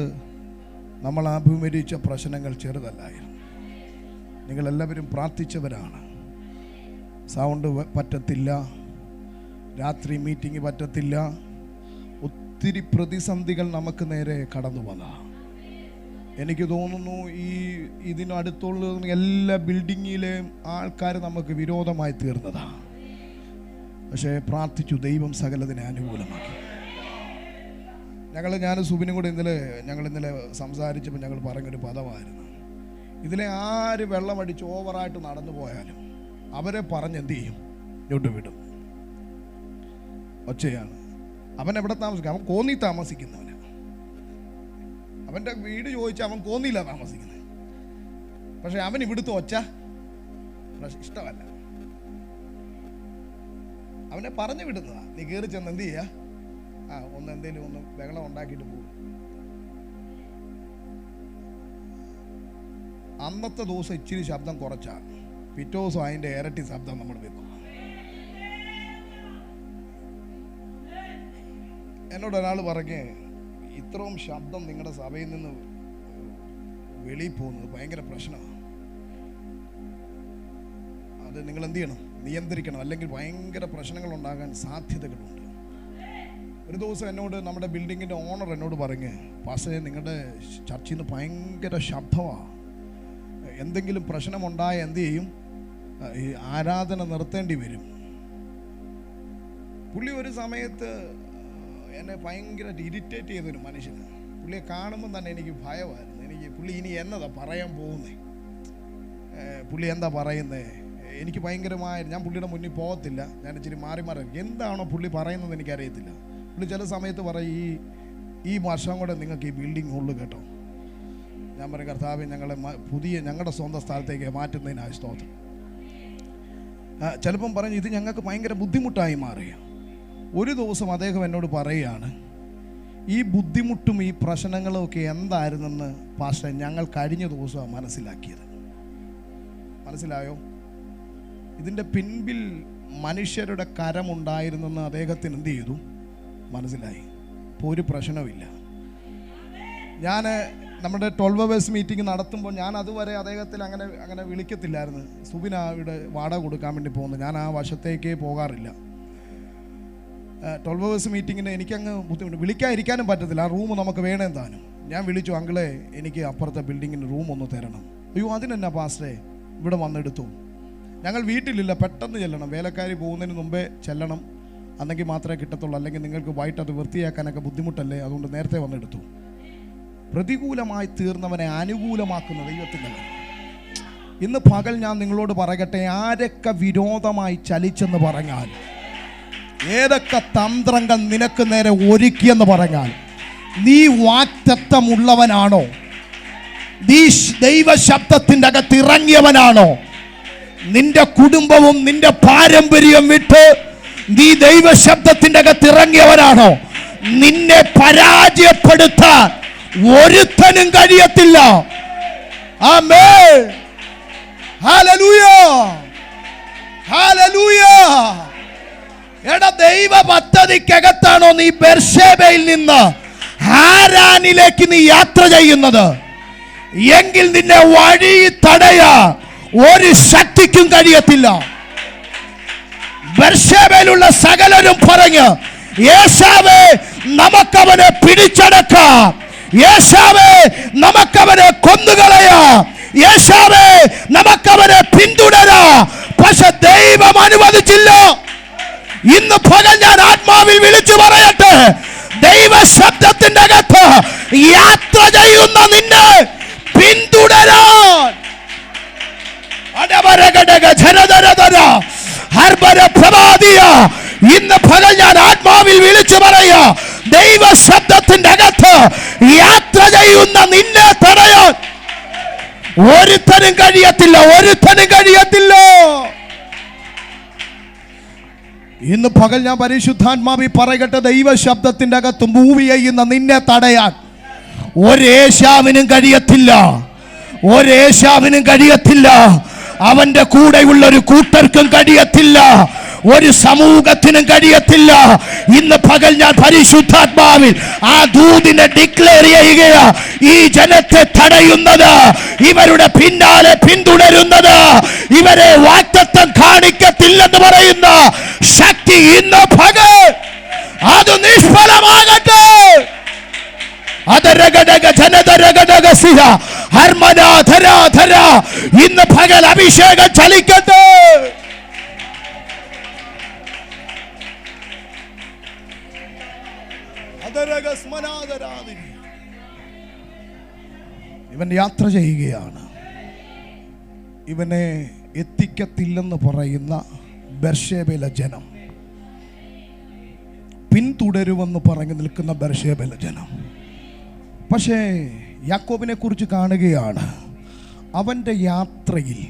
നമ്മൾ അഭിമുഖീകരിച്ച പ്രശ്നങ്ങൾ ചെറുതല്ലായിരുന്നു. നിങ്ങളെല്ലാവരും പ്രാർത്ഥിച്ചവരാണ്. സൗണ്ട് പറ്റത്തില്ല, രാത്രി മീറ്റിംഗ് പറ്റത്തില്ല, ഒത്തിരി പ്രതിസന്ധികൾ നമുക്ക് നേരെ കടന്നു വന്ന. എനിക്ക് തോന്നുന്നു ഇതിനടുത്തുള്ള എല്ലാ ബിൽഡിങ്ങിലെയും ആൾക്കാർ നമുക്ക് വിരോധമായി തീർന്നതാണ്. പക്ഷേ പ്രാർത്ഥിച്ചു, ദൈവം സകലതിനെ അനുകൂലമാക്കി. ഞാൻ സുബിനും കൂടെ ഇന്നലെ സംസാരിച്ചപ്പോൾ ഞങ്ങൾ പറഞ്ഞൊരു പദമായിരുന്നു, ഇതിലെ ആര് വെള്ളമടിച്ച് ഓവറായിട്ട് നടന്നു പോയാലും അവരെ പറഞ്ഞെന്ത് ചെയ്യും? ഇങ്ങോട്ട് വിടും. ഒച്ചയാണ്. അവൻ എവിടെ താമസിക്കും? അവൻ കോന്നി താമസിക്കുന്നവന്. അവൻ്റെ വീട് ചോദിച്ചാൽ അവൻ കോന്നിയില്ല താമസിക്കുന്നത്. പക്ഷെ അവൻ ഇവിടുത്തെ ഒച്ച ഇഷ്ടമല്ല. അവനെ പറഞ്ഞു വിടുന്നതാ. നീ കയറി ചെന്ന് എന്ത് ചെയ്യാ? എന്തേലും ഒന്ന് ബഹളം ഉണ്ടാക്കിയിട്ട് പോകും. അന്നത്തെ ദിവസം ഇച്ചിരി ശബ്ദം കുറച്ചാൽ പിറ്റേ ദിവസം അതിൻ്റെ ഇരട്ടി ശബ്ദം നമ്മൾ വെക്കും. എന്നോട് ഒരാൾ പറഞ്ഞ്, ഇത്രയും ശബ്ദം നിങ്ങളുടെ സഭയിൽ നിന്ന് വെളിയിൽ പോകുന്നത് ഭയങ്കര പ്രശ്നമാണ്, അത് നിങ്ങൾ എന്ത് ചെയ്യണം, നിയന്ത്രിക്കണം, അല്ലെങ്കിൽ ഭയങ്കര പ്രശ്നങ്ങൾ ഉണ്ടാകാൻ സാധ്യതകളുണ്ട്. ഒരു ദിവസം എന്നോട് നമ്മുടെ ബിൽഡിങ്ങിൻ്റെ ഓണർ എന്നോട് പറഞ്ഞ്, പാസ്റ്ററെ നിങ്ങളുടെ ചർച്ചിൽ നിന്ന് ഭയങ്കര ശബ്ദമാണ്, എന്തെങ്കിലും പ്രശ്നമുണ്ടായ എന്ത് ചെയ്യും, ഈ ആരാധന നിർത്തേണ്ടി വരും. പുള്ളി ഒരു സമയത്ത് എന്നെ ഭയങ്കര ഇറിറ്റേറ്റ് ചെയ്തൊരു മനുഷ്യന്. പുള്ളിയെ കാണുമ്പോൾ തന്നെ എനിക്ക് ഭയമായിരുന്നു. എനിക്ക് പുള്ളി ഇനി എന്നതാ പറയാൻ പോകുന്നേ, പുള്ളി എന്താ പറയുന്നേ, എനിക്ക് ഭയങ്കരമായ, ഞാൻ പുള്ളിയുടെ മുന്നിൽ പോകത്തില്ല, ഞാൻ ഇച്ചിരി മാറി എന്താണോ പുള്ളി പറയുന്നത് എനിക്കറിയത്തില്ല. പുള്ളി ചില സമയത്ത് പറയും, ഈ വർഷം കൂടെ നിങ്ങൾക്ക് ഈ ബിൽഡിംഗ് ഉള്ളു കേട്ടോ. ഞാൻ പറയും, കർത്താവേ ഞങ്ങളെ ഞങ്ങളുടെ സ്വന്തം സ്ഥലത്തേക്ക് മാറ്റുന്നതിനായി സ്തോത്രം. ചിലപ്പം പറഞ്ഞു, ഇത് ഞങ്ങൾക്ക് ഭയങ്കര ബുദ്ധിമുട്ടായി മാറിയ. ഒരു ദിവസം അദ്ദേഹം എന്നോട് പറയുകയാണ്, ഈ ബുദ്ധിമുട്ടും ഈ പ്രശ്നങ്ങളും ഒക്കെ എന്തായിരുന്നെന്ന് പാസ്റ്റർ ഞങ്ങൾ കഴിഞ്ഞ ദിവസമാണ് മനസ്സിലാക്കിയത്. മനസ്സിലായോ? ഇതിൻ്റെ പിൻപിൽ മനുഷ്യരുടെ കരമുണ്ടായിരുന്നെന്ന് അദ്ദേഹത്തിന് എന്ത് ചെയ്തു, മനസ്സിലായി. ഇപ്പോൾ ഒരു പ്രശ്നവുമില്ല. ഞാൻ നമ്മുടെ 12 hours മീറ്റിംഗ് നടത്തുമ്പോൾ ഞാൻ അതുവരെ അദ്ദേഹത്തിൽ അങ്ങനെ വിളിക്കത്തില്ലായിരുന്നു. സുബിനാവിടെ വാടക കൊടുക്കാൻ വേണ്ടി പോകുന്നത്, ഞാൻ ആ വശത്തേക്കേ പോകാറില്ല. 12 hours മീറ്റിങ്ങിന് എനിക്കങ്ങ് ബുദ്ധിമുട്ട്, വിളിക്കാതിരിക്കാനും പറ്റത്തില്ല. ആ റൂം നമുക്ക് വേണേ താനും. ഞാൻ വിളിച്ചു, അങ്കിളെ എനിക്ക് അപ്പുറത്തെ ബിൽഡിങ്ങിന് റൂം ഒന്ന് തരണം. അയ്യോ അതിനെന്നാ പാസ്റ്ററെ, ഇവിടെ വന്നെടുത്തു. ഞങ്ങൾ വീട്ടിലില്ല, പെട്ടെന്ന് ചെല്ലണം, വേലക്കാരി പോകുന്നതിന് മുമ്പേ ചെല്ലണം, അന്നെങ്കിൽ മാത്രമേ കിട്ടത്തുള്ളൂ, അല്ലെങ്കിൽ നിങ്ങൾക്ക് വൈകിട്ട് അത് വൃത്തിയാക്കാനൊക്കെ ബുദ്ധിമുട്ടല്ലേ, അതുകൊണ്ട് നേരത്തെ വന്നെടുത്തു. പ്രതികൂലമായി തീർന്നവനെ അനുകൂലമാക്കുന്ന ദൈവത്തിൻ്റെ. ഇന്ന് പകൽ ഞാൻ നിങ്ങളോട് പറയട്ടെ, ആരൊക്കെ വിരോധമായി ചലിച്ചെന്ന് പറഞ്ഞാൽ, ഏതൊക്കെ തന്ത്രങ്ങൾ നിനക്ക് നേരെ ഒരുക്കിയെന്ന് പറഞ്ഞാൽ, നീ വാക്തത്വമുള്ളവനാണോ, നീ ദൈവശബ്ദത്തിൻ്റെ അകത്ത് ഇറങ്ങിയവനാണോ, നിന്റെ കുടുംബവും നിന്റെ പാരമ്പര്യം വിട്ട് നീ ദൈവശബ്ദത്തിൻ്റെ അകത്ത് ഇറങ്ങിയവനാണോ, നിന്നെ പരാജയപ്പെടുത്താൻ ഒരുത്തനും കഴിയത്തില്ല. ആമേൻ, ഹല്ലേലൂയ, ഹല്ലേലൂയ. എടാ, ദൈവ പദ്ധതിക്കകത്താണോ നീ ബെർശേബയിൽ നിന്ന് ഹാരാനിലേക്ക് നീ യാത്ര ചെയ്യുന്നത്, എങ്കിൽ നിന്നെ വഴി തടയാ ഒരു ശക്തിക്കും കഴിയത്തില്ല. ബെർശേബയിലുള്ള സകലരും പറഞ്ഞു, യേശാവേ നമുക്കവനെ പിടിച്ചടക്കാം, യേശാവേ നമുക്കവനെ കൊന്നുകളയാം, യേശാവേ നമുക്കവനെ പിന്തുടരാം. പക്ഷെ ദൈവം അനുവദിച്ചില്ല. ഇന്ന് പകൽ ഞാൻ ആത്മാവിൽ വിളിച്ചു പറയട്ടെ, ദൈവ ശബ്ദത്തിന്റെ അകത്ത് യാത്ര ചെയ്യുന്ന നിന്നെ പിന്തുടരാൻ ഇന്ന് പകൽ ഞാൻ ആത്മാവിൽ വിളിച്ചു പറയാ, ദൈവ ശബ്ദത്തിന്റെ അകത്ത് യാത്ര ചെയ്യുന്ന നിന്നെ തടയാൻ ഒരുത്തനും കഴിയത്തില്ല, ഒരുത്തനും കഴിയത്തില്ല. ഇന്ന് പകൽ ഞാൻ പരിശുദ്ധാത്മാവി പറയട്ടെ, ദൈവ ശബ്ദത്തിന്റെ അകത്ത് മൂവ് ചെയ്യുന്ന നിന്നെ തടയാൻ ഒരേശാവിനും കഴിയത്തില്ല, ഒരേശാവിനും കഴിയത്തില്ല. അവന്റെ കൂടെയുള്ള ഒരു കൂട്ടർക്കും കഴിയത്തില്ല, ഒരു സമൂഹത്തിനും കഴിയത്തില്ല. ഇന്ന് പകൽ ഞാൻ പരിശുദ്ധാത്മാവിൽ ആ ദൂതിനെ ഡിക്ലെയർ ചെയ്യുകയാ. ഈ ജനത്തെ തടയുന്നത്, ഇവരുടെ പിന്നാലെ പിന്തുടരുന്നത്, ഇവരെ വാഗ്ദത്തം കാണിക്കത്തില്ലെന്ന് പറയുന്ന ശക്തി ഇന്ന് പകൽ അത് നിഷ്ഫലമാകട്ടെ. ഇന്ന് പകൽ അഭിഷേകം ചലിക്കട്ടെ. ഇവൻ യാത്ര ചെയ്യുകയാണ്. ഇവനെ എത്തിക്കത്തില്ലെന്ന് പറയുന്ന ബെർശേബയിലെ ജനം പിന്തുടരുമെന്ന് പറഞ്ഞു നിൽക്കുന്ന ബെർശേബയിലെ ജനം. പക്ഷേ യാക്കോബിനെ കുറിച്ച് കാണുകയാണ്, അവൻ്റെ യാത്രയിൽ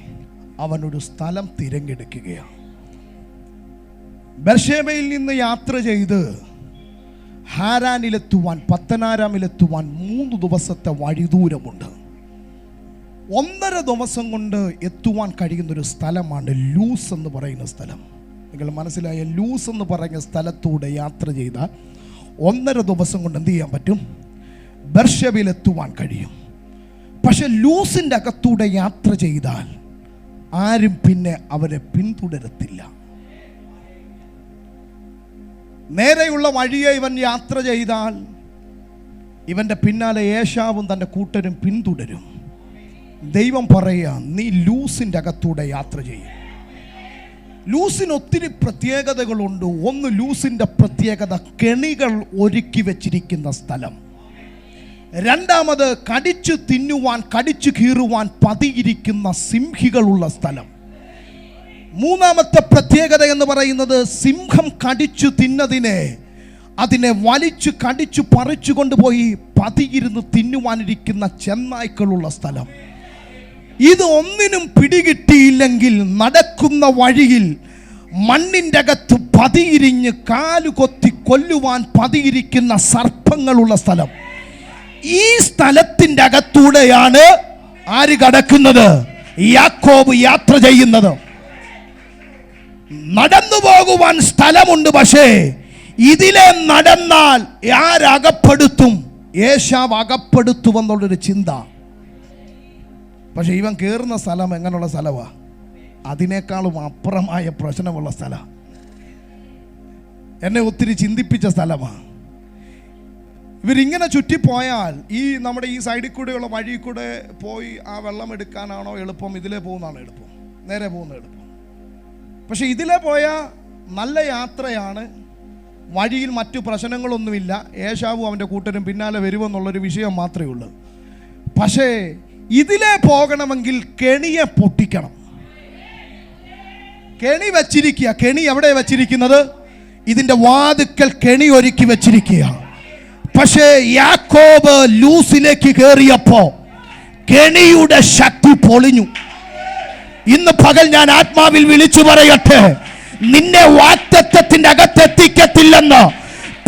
അവനൊരു സ്ഥലം തിരഞ്ഞെടുക്കുകയാണ്. ബെർശേബയിൽ നിന്ന് യാത്ര ചെയ്ത് ഹാരാനിലെത്തുവാൻ, പത്തനാരാമിലെത്തുവാൻ 3 ദിവസത്തെ വഴിദൂരമുണ്ട്. 1.5 ദിവസം കൊണ്ട് എത്തുവാൻ കഴിയുന്നൊരു സ്ഥലമാണ് ലൂസ് എന്ന് പറയുന്ന സ്ഥലം. നിങ്ങൾ മനസ്സിലായ? ലൂസ് എന്ന് പറയുന്ന സ്ഥലത്തൂടെ യാത്ര ചെയ്താൽ 1.5 ദിവസം കൊണ്ട് എന്ത് ചെയ്യാൻ പറ്റും? ബെർഷബയിൽ എത്തുവാൻ കഴിയും. പക്ഷെ ലൂസിൻ്റെ അകത്തൂടെ യാത്ര ചെയ്താൽ ആരും പിന്നെ അവരെ പിന്തുടരത്തില്ല. നേരെയുള്ള വഴിയെ ഇവൻ യാത്ര ചെയ്താൽ ഇവൻ്റെ പിന്നാലെ ഏശാവും തൻ്റെ കൂട്ടരും പിന്തുടരും. ദൈവം പറയുക, നീ ലൂസിൻ്റെ അകത്തൂടെ യാത്ര ചെയ്യും. ലൂസിന് ഒത്തിരി പ്രത്യേകതകളുണ്ട്. ഒന്ന്, ലൂസിൻ്റെ പ്രത്യേകത കെണികൾ ഒരുക്കി വെച്ചിരിക്കുന്ന സ്ഥലം. രണ്ടാമത്, കടിച്ചു തിന്നുവാൻ, കടിച്ചു കീറുവാൻ പതിയിരിക്കുന്ന സിംഹികളുള്ള സ്ഥലം. മൂന്നാമത്തെ പ്രത്യേകത എന്ന് പറയുന്നത്, സിംഹം കടിച്ചു തിന്നതിനെ അതിനെ വലിച്ചു കടിച്ചു പറിച്ചു കൊണ്ടുപോയി പതിയിരുന്ന് തിന്നുവാനിരിക്കുന്ന ചെന്നായ്ക്കളുള്ള സ്ഥലം. ഇത് ഒന്നിനും പിടികിട്ടിയില്ലെങ്കിൽ നടക്കുന്ന വഴിയിൽ മണ്ണിൻ്റെ അകത്ത് പതിയിരിഞ്ഞ് കാലുകൊത്തി കൊല്ലുവാൻ പതിയിരിക്കുന്ന സർപ്പങ്ങളുള്ള സ്ഥലം. ഈ സ്ഥലത്തിൻ്റെ അകത്തൂടെയാണ് ആര് കടക്കുന്നത്? യാക്കോബ് യാത്ര ചെയ്യുന്നത്. നടന്നു പോകുവാൻ സ്ഥലമുണ്ട്, പക്ഷേ ഇതിലെ നടന്നാൽ ആരകപ്പെടുത്തും? ഏശാവ് അകപ്പെടുത്തുമെന്നുള്ളൊരു ചിന്ത. പക്ഷെ ഇവൻ കയറുന്ന സ്ഥലം എങ്ങനെയുള്ള സ്ഥലമാണ്? അതിനേക്കാളും അപ്പുറമായ പ്രശ്നമുള്ള സ്ഥലം. എന്നെ ഒത്തിരി ചിന്തിപ്പിച്ച സ്ഥലമാണ്. ഇവരിങ്ങനെ ചുറ്റിപ്പോയാൽ ഈ നമ്മുടെ ഈ സൈഡിൽ കൂടെയുള്ള വഴി കൂടെ പോയി ആ വെള്ളം എടുക്കാനാണോ എളുപ്പം? ഇതിലേ പോകുന്നതാണോ എളുപ്പം? നേരെ പോകുന്ന എളുപ്പം. പക്ഷെ ഇതിലേ പോയാൽ നല്ല യാത്രയാണ്, വഴിയിൽ മറ്റു പ്രശ്നങ്ങളൊന്നുമില്ല, ഏശാവും അവൻ്റെ കൂട്ടരും പിന്നാലെ വരുമെന്നുള്ളൊരു വിഷയം മാത്രമേ ഉള്ളൂ. പക്ഷേ ഇതിലേ പോകണമെങ്കിൽ കെണിയെ പൊട്ടിക്കണം. കെണി വെച്ചിരിക്കുക. കെണി എവിടെ വെച്ചിരിക്കുന്നത്? ഇതിൻ്റെ വാതുക്കൽ കെണി ഒരുക്കി വെച്ചിരിക്കുക. പക്ഷേ യാക്കോബ് ലൂസിലേക്ക് കയറിയപ്പോ കെണിയുടെ ശക്തി പൊളിഞ്ഞു. ഇന്ന് പകൽ ഞാൻ ആത്മാവിൽ വിളിച്ചു പറയട്ടെ, നിന്നെ വാഗ്ദത്തത്തിന്റെ അകത്തെത്തിക്കത്തില്ലെന്ന്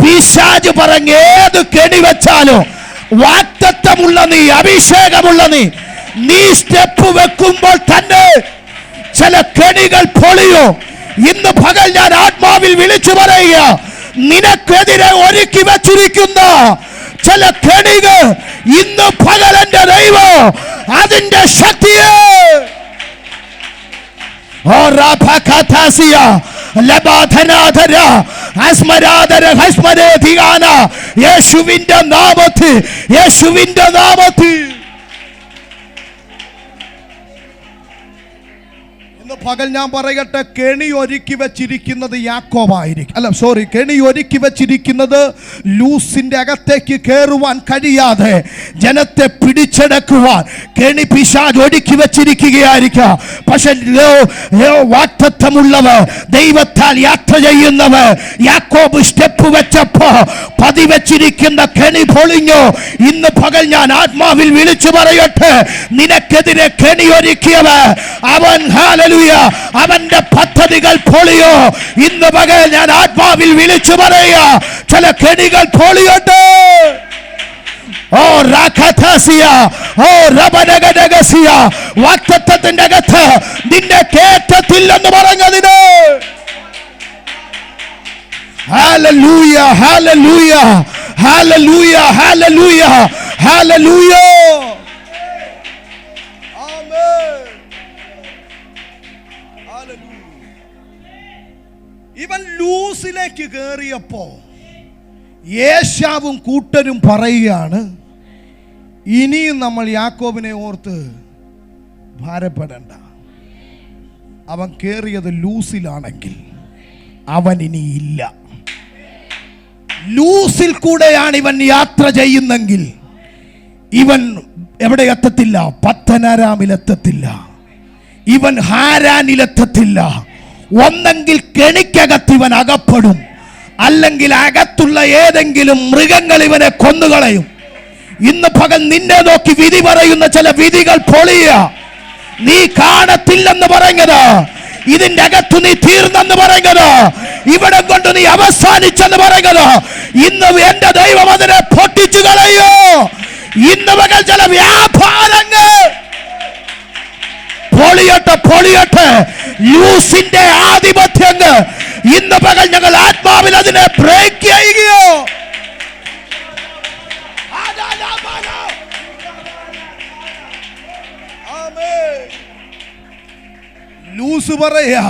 പിശാച് പറഞ്ഞ് ഏത് കെണി വെച്ചാലും വാഗ്ദത്തമുള്ള നീ, അഭിഷേകമുള്ള നീ സ്റ്റെപ്പ് വെക്കുമ്പോൾ തന്നെ ചില കെണികൾ പൊളിയോ. ഇന്ന് പകൽ ഞാൻ ആത്മാവിൽ വിളിച്ചു പറയുക, നിനക്കെതിരെ ഒരുക്കി വെച്ചിരിക്കുന്ന ചില കെണികൾ ഇന്ന് പകൽ എന്റെ ദൈവം അതിന്റെ ശക്തിയെ യേശുവിന്റെ നാമത്തിൽ, യേശുവിന്റെ നാമത്തിൽ പകൽ ഞാൻ പറയട്ടെ, കെണി ഒരുക്കി വെച്ചിരിക്കുന്നത് യാക്കോബായിരിക്കും. അല്ല സോറി, കെണി ഒരുക്കി വെച്ചിരിക്കുന്നത് ലൂസിന്റെ അകത്തേക്ക് കയറുവാൻ കഴിയാതെ ജനത്തെ പിടിച്ചെടുക്കുവാൻ കെണി പിശാച് ഒരുക്കി വെച്ചിരിക്കുകയായിരിക്കാം. പക്ഷെ വാഗ്ദത്തമുള്ളവർ, ദൈവത്താൽ യാത്ര ചെയ്യുന്നവർ, യാക്കോബ് സ്റ്റെപ്പ് വെച്ചപ്പോ പതിവെച്ചിരിക്കുന്ന കെണി പൊളിഞ്ഞു. ഇന്ന് പകൽ ഞാൻ ആത്മാവിൽ വിളിച്ചു പറയട്ടെ, നിനക്കെതിരെ കെണി ഒരുക്കിയവർ അവൻ, ഹല്ലേലൂയ, അവന്റെ പദ്ധതികൾ പൊളിയോ. ഇന്ന് പകൽ ഞാൻ ആത്മാവിൽ വിളിച്ചു പറയുക, ചില കെണികൾ പൊളിയട്ടെ. ഓ രാഖാസിയ, ഓ റബനഗനഗസിയ, വാഗ്ദത്തത്തിന്റെ അകത്ത് നിന്നെ കേറ്റത്തില്ലെന്ന് പറഞ്ഞതിന് hallelujah, hallelujah, hallelujah, hallelujah, hallelujah. ഇവൻ ലൂസിലേക്ക് കയറിയപ്പോ ഏശാവും കൂട്ടരും പറയുകയാണ്, ഇനിയും നമ്മൾ യാക്കോബിനെ ഓർത്ത് ഭാരപ്പെടേണ്ട. അവൻ കയറിയത് ലൂസിലാണെങ്കിൽ അവൻ ഇനിയില്ല. ലൂസിൽ കൂടെയാണ് ഇവൻ യാത്ര ചെയ്യുന്നെങ്കിൽ ഇവൻ എവിടെ എത്തത്തില്ല? പത്തനാരാമിലെത്തത്തില്ല, ഇവൻ ഹാരാനിലെത്തത്തില്ല. ഒന്നെങ്കിൽ കെണിക്കകത്ത് ഇവൻ അകപ്പെടും, അല്ലെങ്കിൽ അകത്തുള്ള ഏതെങ്കിലും മൃഗങ്ങൾ ഇവനെ കൊന്നുകളയും. ഇന്ന് പകൽ നിന്നെ നോക്കി വിധി പറയുന്ന ചില വിധികൾ പൊളിയ. നീ കാണത്തില്ലെന്ന് പറഞ്ഞത്, ഇതിന്റെ അകത്ത് നീ തീർന്നെന്ന് പറഞ്ഞത്, ഇവിടെ കൊണ്ട് നീ അവസാനിച്ചെന്ന് പറഞ്ഞത്, ഇന്ന് എന്റെ ദൈവം അതിനെ പൊട്ടിച്ചു കളയോ. ഇന്ന് പകൽ ചില വ്യാപാരങ്ങൾ പൊളിയട്ടെ, പൊളിയട്ടെ. ലൂസിന്റെ ആധിപത്യങ്ങൾ ഇന്ന് പകൽ ഞങ്ങൾ ആത്മാവിൽ അതിനെ ബ്രേക്ക് ചെയ്യുകയോ. ലൂസ് പറയാ,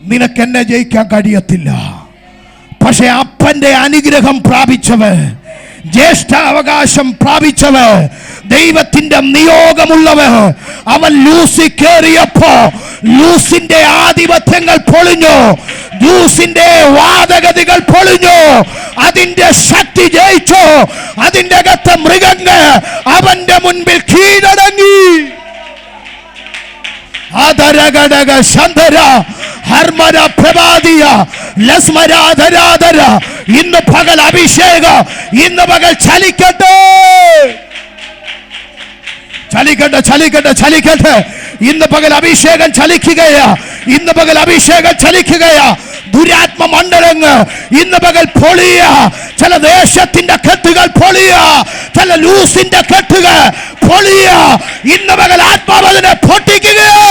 നിനക്കെന്നെ ജയിക്കാൻ കഴിയത്തില്ല. പക്ഷെ അപ്പന്റെ അനുഗ്രഹം പ്രാപിച്ചവർ, ജ്യേഷ്ഠാവകാശം പ്രാപിച്ചവർ, ദൈവത്തിന്റെ നിയോഗമുള്ളവർ, അവൻ ലൂസി കയറിയപ്പോ ലൂസിന്റെ ആധിപത്യങ്ങൾ പൊളിഞ്ഞു, ലൂസിന്റെ വാദഗതികൾ പൊളിഞ്ഞു, അതിന്റെ ശക്തി ജയിച്ചു. അതിന്റെ അകത്ത് മൃഗങ്ങൾ അവന്റെ മുൻപിൽ കീഴടങ്ങി. ആദരഘടക ശന്തര ഹർമര പ്രഭാതിയ ലസ്മരാധരാധര. ഇന്ന് പകൽ അഭിഷേകം, ഇന്ന് പകൽ ചലിക്കട്ടെ, ചലിക്കട്ടെ, ചലിക്കട്ടെ, ചലിക്കട്ടെ. ഇന്ന് പകൽ അഭിഷേകം ചലിക്കുകയാ, ഇന്ന് പകൽ അഭിഷേകം ചലിക്കുകയാ. ദുരാത്മ മണ്ഡലങ്ങൾ ഇന്ന് പകൽ പൊളിയ. ചില ദേശത്തിന്റെ കെട്ടുകൾ പൊളിയ, ചില ലൂസിന്റെ കെട്ടുകൾ പൊളിയ. ഇന്ന് പകൽ ആത്മാവതിനെ പൊട്ടിക്കുകയോ.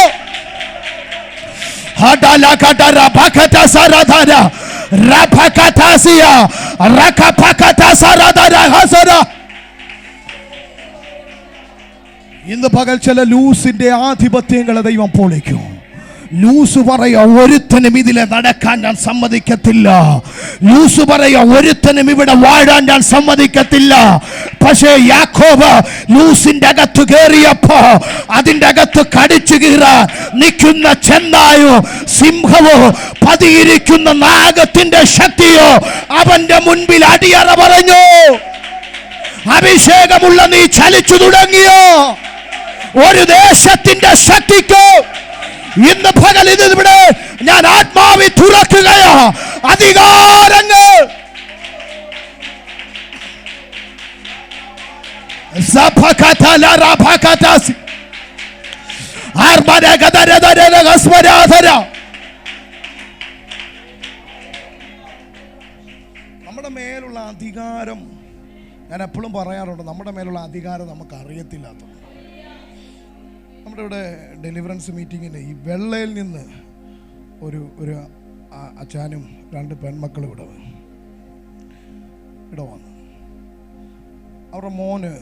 ഇന്ന് പകൽ ചില ലൂസിന്റെ ആധിപത്യങ്ങളെ ദൈവം പൊളിക്കും. ലൂസ് പറയാ, ഒരുത്തനും ഇതിലെ നടക്കാൻ ഞാൻ സമ്മതിക്കത്തില്ല. ലൂസ് പറയാ, ഒരുത്തനും ഇവിടെ വാഴാൻ ഞാൻ സമ്മതിക്കത്തില്ല. പക്ഷേ യാക്കോബ് ലൂസിന്റെ അകത്ത് കയറിയപ്പോ അതിന്റെ അകത്ത് കടിച്ചു കീറാൻ നിൽക്കുന്ന ചെന്നായോ സിംഹവോ പതിയിരിക്കുന്ന നാഗത്തിന്റെ ശക്തിയോ അവന്റെ മുൻപിൽ അടിയറ പറഞ്ഞു. അഭിഷേകമുള്ള നീ ചലിച്ചു തുടങ്ങിയോ. ഒരു ദേശത്തിന്റെ ശക്തിക്കോ ഇന്ന് പകൽ ഇവിടെ ഞാൻ ആത്മാവി തുറക്കുകയാ. അധികാരങ്ങൾ നമ്മുടെ മേലുള്ള അധികാരം, ഞാൻ എപ്പോഴും പറയാറുണ്ട്, നമ്മുടെ മേലുള്ള അധികാരം നമുക്ക് അറിയത്തില്ലാത്ത. നമ്മുടെ ഇവിടെ ഡെലിവറൻസ് മീറ്റിങ്ങിന് ഈ വെള്ളയിൽ നിന്ന് ഒരു അച്ഛനും 2 പെൺമക്കളും ഇവിടെ വന്നു. അവരുടെ മോന്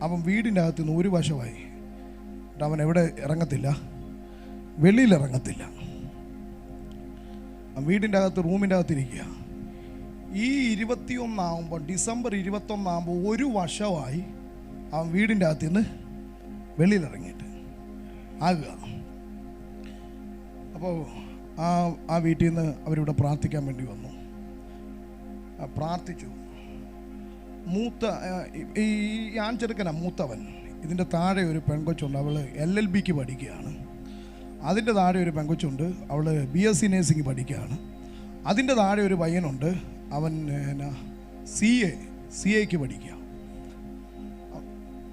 അവൻ വീടിൻ്റെ അകത്ത് നിന്ന് ഒരു വശമായി. അവൻ എവിടെ ഇറങ്ങത്തില്ല, വെളിയിൽ ഇറങ്ങത്തില്ല. വീടിൻ്റെ അകത്ത് റൂമിൻ്റെ അകത്തിരിക്കുക. ഈ 21 ആകുമ്പോൾ, ഡിസംബർ 21 ആകുമ്പോൾ ഒരു വർഷമായി അവൻ വീടിൻ്റെ അകത്ത് നിന്ന് വെളിയിലിറങ്ങിയിട്ട് ആകുക. അപ്പോൾ ആ വീട്ടിൽ നിന്ന് അവരിവിടെ പ്രാർത്ഥിക്കാൻ വേണ്ടി വന്നു. പ്രാർത്ഥിച്ചു. ഈ ആൺചെറുക്കനാ മൂത്തവൻ. ഇതിൻ്റെ താഴെ ഒരു പെൺകൊച്ചുണ്ട്, അവൾ LLBക്ക് പഠിക്കുകയാണ്. അതിൻ്റെ താഴെ ഒരു പെൺകൊച്ചുണ്ട്, അവൾ BSc നേഴ്സിംഗ് പഠിക്കുകയാണ്. അതിൻ്റെ താഴെ ഒരു പയ്യനുണ്ട്, അവൻ CAക്ക് പഠിക്കുക.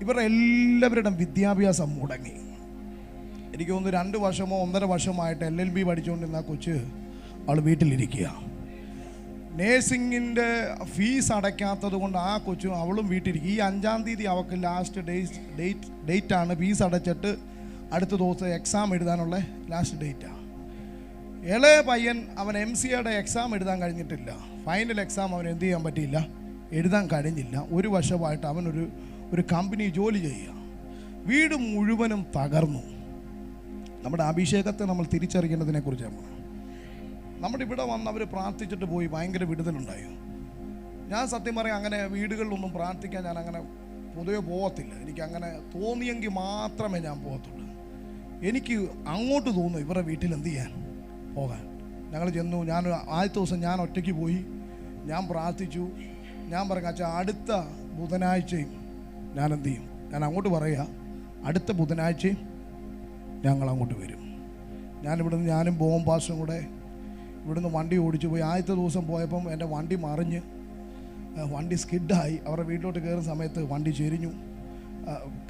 ഇവരുടെ എല്ലാവരുടെയും വിദ്യാഭ്യാസം മുടങ്ങി. എനിക്ക് തോന്നുന്നു 2 വർഷമോ 1.5 വർഷമായിട്ട് LLB പഠിച്ചുകൊണ്ടിരുന്ന കൊച്ച് അവൾ വീട്ടിലിരിക്കുക. നേഴ്സിങ്ങിൻ്റെ ഫീസ് അടയ്ക്കാത്തത് കൊണ്ട് ആ കൊച്ചും അവളും വീട്ടിലിരിക്കുക. ഈ 5-ാം തീയതി അവൾക്ക് ലാസ്റ്റ് ഡേറ്റാണ്. ഫീസ് അടച്ചിട്ട് അടുത്ത ദിവസം എക്സാം എഴുതാനുള്ള ലാസ്റ്റ് ഡേറ്റാണ്. ഇളയ പയ്യൻ അവൻ MCAയുടെ എക്സാം എഴുതാൻ കഴിഞ്ഞിട്ടില്ല. ഫൈനൽ എക്സാം അവൻ എന്ത് ചെയ്യാൻ പറ്റിയില്ല, എഴുതാൻ കഴിഞ്ഞില്ല. 1 വർഷമായിട്ട് അവനൊരു കമ്പനി ജോലി ചെയ്യുക. വീട് മുഴുവനും തകർന്നു. നമ്മുടെ അഭിഷേകത്തെ നമ്മൾ തിരിച്ചറിയേണ്ടതിനെ കുറിച്ചാണ്. നമ്മുടെ ഇവിടെ വന്ന് അവർ പ്രാർത്ഥിച്ചിട്ട് പോയി, ഭയങ്കര വിടുതലുണ്ടായി. ഞാൻ സത്യം പറയാം, അങ്ങനെ വീടുകളിലൊന്നും പ്രാർത്ഥിക്കാൻ ഞാൻ അങ്ങനെ പൊതുവെ പോകത്തില്ല. എനിക്കങ്ങനെ തോന്നിയെങ്കിൽ മാത്രമേ ഞാൻ പോകത്തുള്ളൂ. എനിക്ക് അങ്ങോട്ട് തോന്നും ഇവരുടെ വീട്ടിൽ എന്ത് ചെയ്യാൻ, പോകാൻ. ഞങ്ങൾ ചെന്നു. ഞാൻ ആദ്യത്തെ ദിവസം ഞാൻ ഒറ്റയ്ക്ക് പോയി. ഞാൻ പ്രാർത്ഥിച്ചു. ഞാൻ പറഞ്ഞു, അച്ഛാ അടുത്ത ബുധനാഴ്ചയും ഞാൻ എന്ത് ചെയ്യും, ഞാൻ അങ്ങോട്ട് പറയുക, അടുത്ത ബുധനാഴ്ചയും ഞങ്ങൾ അങ്ങോട്ട് വരും. ഞാനിവിടുന്ന് ഞാനും ബോം പാസും കൂടെ ഇവിടുന്ന് വണ്ടി ഓടിച്ചു പോയി. ആദ്യത്തെ ദിവസം പോയപ്പം എൻ്റെ വണ്ടി മറിഞ്ഞ് വണ്ടി സ്കിഡായി. അവരുടെ വീട്ടിലോട്ട് കയറുന്ന സമയത്ത് വണ്ടി ചെരിഞ്ഞു.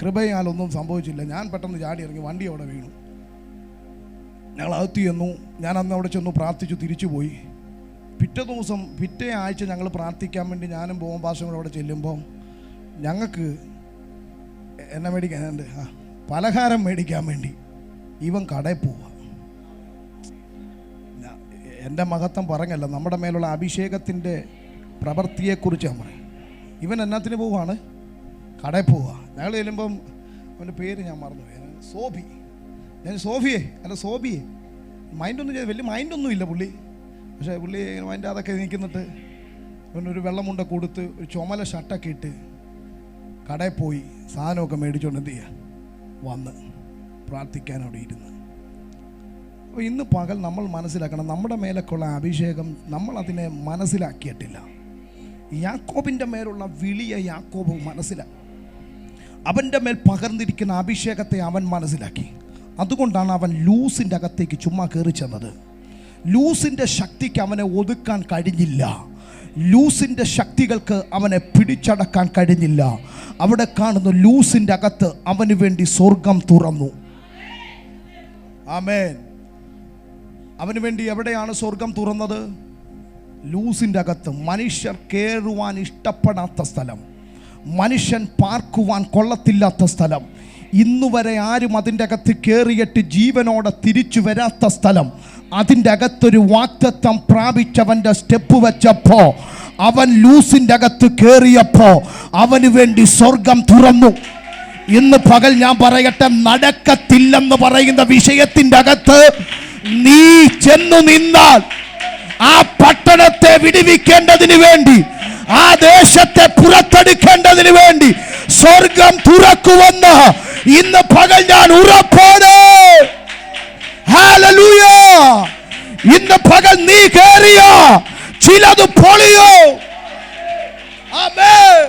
കൃപയാലൊന്നും സംഭവിച്ചില്ല. ഞാൻ പെട്ടെന്ന് ചാടി ഇറങ്ങി, വണ്ടി അവിടെ വീണു. ഞങ്ങൾ അകത്ത് ചെന്നു. ഞാൻ അന്ന് അവിടെ ചെന്നു, പ്രാർത്ഥിച്ചു, തിരിച്ചു പോയി. പിറ്റേ ആഴ്ച ഞങ്ങൾ പ്രാർത്ഥിക്കാൻ വേണ്ടി ഞാനും ബോം പാസും കൂടെ അവിടെ ചെല്ലുമ്പം ഞങ്ങൾക്ക് എന്നെ മേടിക്കാനുണ്ട്. പലഹാരം മേടിക്കാൻ വേണ്ടി ഇവൻ കടയിൽ പോവുക. എൻ്റെ മഹത്വം പറഞ്ഞല്ല, നമ്മുടെ മേലുള്ള അഭിഷേകത്തിൻ്റെ പ്രവൃത്തിയെക്കുറിച്ച് ഞാൻ പറയും. ഇവൻ എന്നാത്തിന് പോവുകയാണ്? കടയിൽ പോവുക. ഞങ്ങൾ ചെല്ലുമ്പം അവൻ്റെ പേര് ഞാൻ മറന്നു, സോബി. ഞാൻ സോഫിയെ അല്ല സോബിയെ മൈൻഡൊന്നും ചെയ്ത് വലിയ മൈൻഡൊന്നും ഇല്ല പുള്ളി. പക്ഷേ പുള്ളി മൈൻഡ് അതൊക്കെ നിൽക്കുന്നിട്ട് അവനൊരു വെള്ളമുണ്ട കൊടുത്ത് ഒരു ചുമല ഷർട്ടൊക്കെ ഇട്ട് കടയിൽ പോയി സാധനമൊക്കെ മേടിച്ചുകൊണ്ട് എന്ത് ചെയ്യുക, വന്ന് പ്രാർത്ഥിക്കാൻ അവിടെ ഇരുന്ന്. അപ്പോൾ ഇന്ന് പകൽ നമ്മൾ മനസ്സിലാക്കണം, നമ്മുടെ മേലൊക്കെയുള്ള അഭിഷേകം നമ്മളതിനെ മനസ്സിലാക്കിയിട്ടില്ല. യാക്കോബിൻ്റെ മേലുള്ള വിളിയെ യാക്കോബ് മനസ്സിലാക്കി. അവൻ്റെ മേൽ പകർന്നിരിക്കുന്ന അഭിഷേകത്തെ അവൻ മനസ്സിലാക്കി. അതുകൊണ്ടാണ് അവൻ ലൂസിൻ്റെ അകത്തേക്ക് ചുമ്മാ കയറി ചെന്നത്. ലൂസിൻ്റെ ശക്തിക്ക് അവനെ ഒതുക്കാൻ കഴിഞ്ഞില്ല. ലൂസിൻ്റെ ശക്തികൾക്ക് അവനെ പിടിച്ചടക്കാൻ കഴിഞ്ഞില്ല. അവിടെ കാണുന്നു ലൂസിൻ്റെ അകത്ത് അവന് വേണ്ടി സ്വർഗം തുറന്നു. ആമേൻ. അവന് വേണ്ടി എവിടെയാണ് സ്വർഗം തുറന്നത്? ലൂസിൻ്റെ അകത്ത്. മനുഷ്യർ കയറുവാൻ ഇഷ്ടപ്പെടാത്ത സ്ഥലം, മനുഷ്യൻ പാർക്കുവാൻ കൊള്ളത്തില്ലാത്ത സ്ഥലം, ഇന്നുവരെ ആരും അതിൻ്റെ അകത്ത് കയറിയിട്ട് ജീവനോടെ തിരിച്ചു വരാത്ത സ്ഥലം, അതിൻ്റെ അകത്തൊരു വാഗ്ദത്തം പ്രാപിച്ചവൻ്റെ സ്റ്റെപ്പ് വെച്ചപ്പോൾ, അവൻ ലൂസിൻ്റെ അകത്ത് കയറിയപ്പോൾ അവന് വേണ്ടി സ്വർഗം തുറന്നു. ഇന്ന് പകൽ ഞാൻ പറയട്ടെ, നടക്കത്തില്ലെന്ന് പറയുന്ന വിഷയത്തിൻ്റെ അകത്ത് നീ ചെന്നു നിന്നാൽ ആ പട്ടണത്തെ വിടുവിക്കേണ്ടതിന് വേണ്ടി, ആ ദേശത്തെ പുറത്തെടുക്കേണ്ടതിന് വേണ്ടി സ്വർഗം തുറക്കുമെന്ന് ഇന്ന് പകൽ ഞാൻ ഉറപ്പോടെ. ഹല്ലേലൂയ. ഇന്ന് പകൽ നീ കേറിയ ചിലത് പൊളിയോ. ആമേൻ.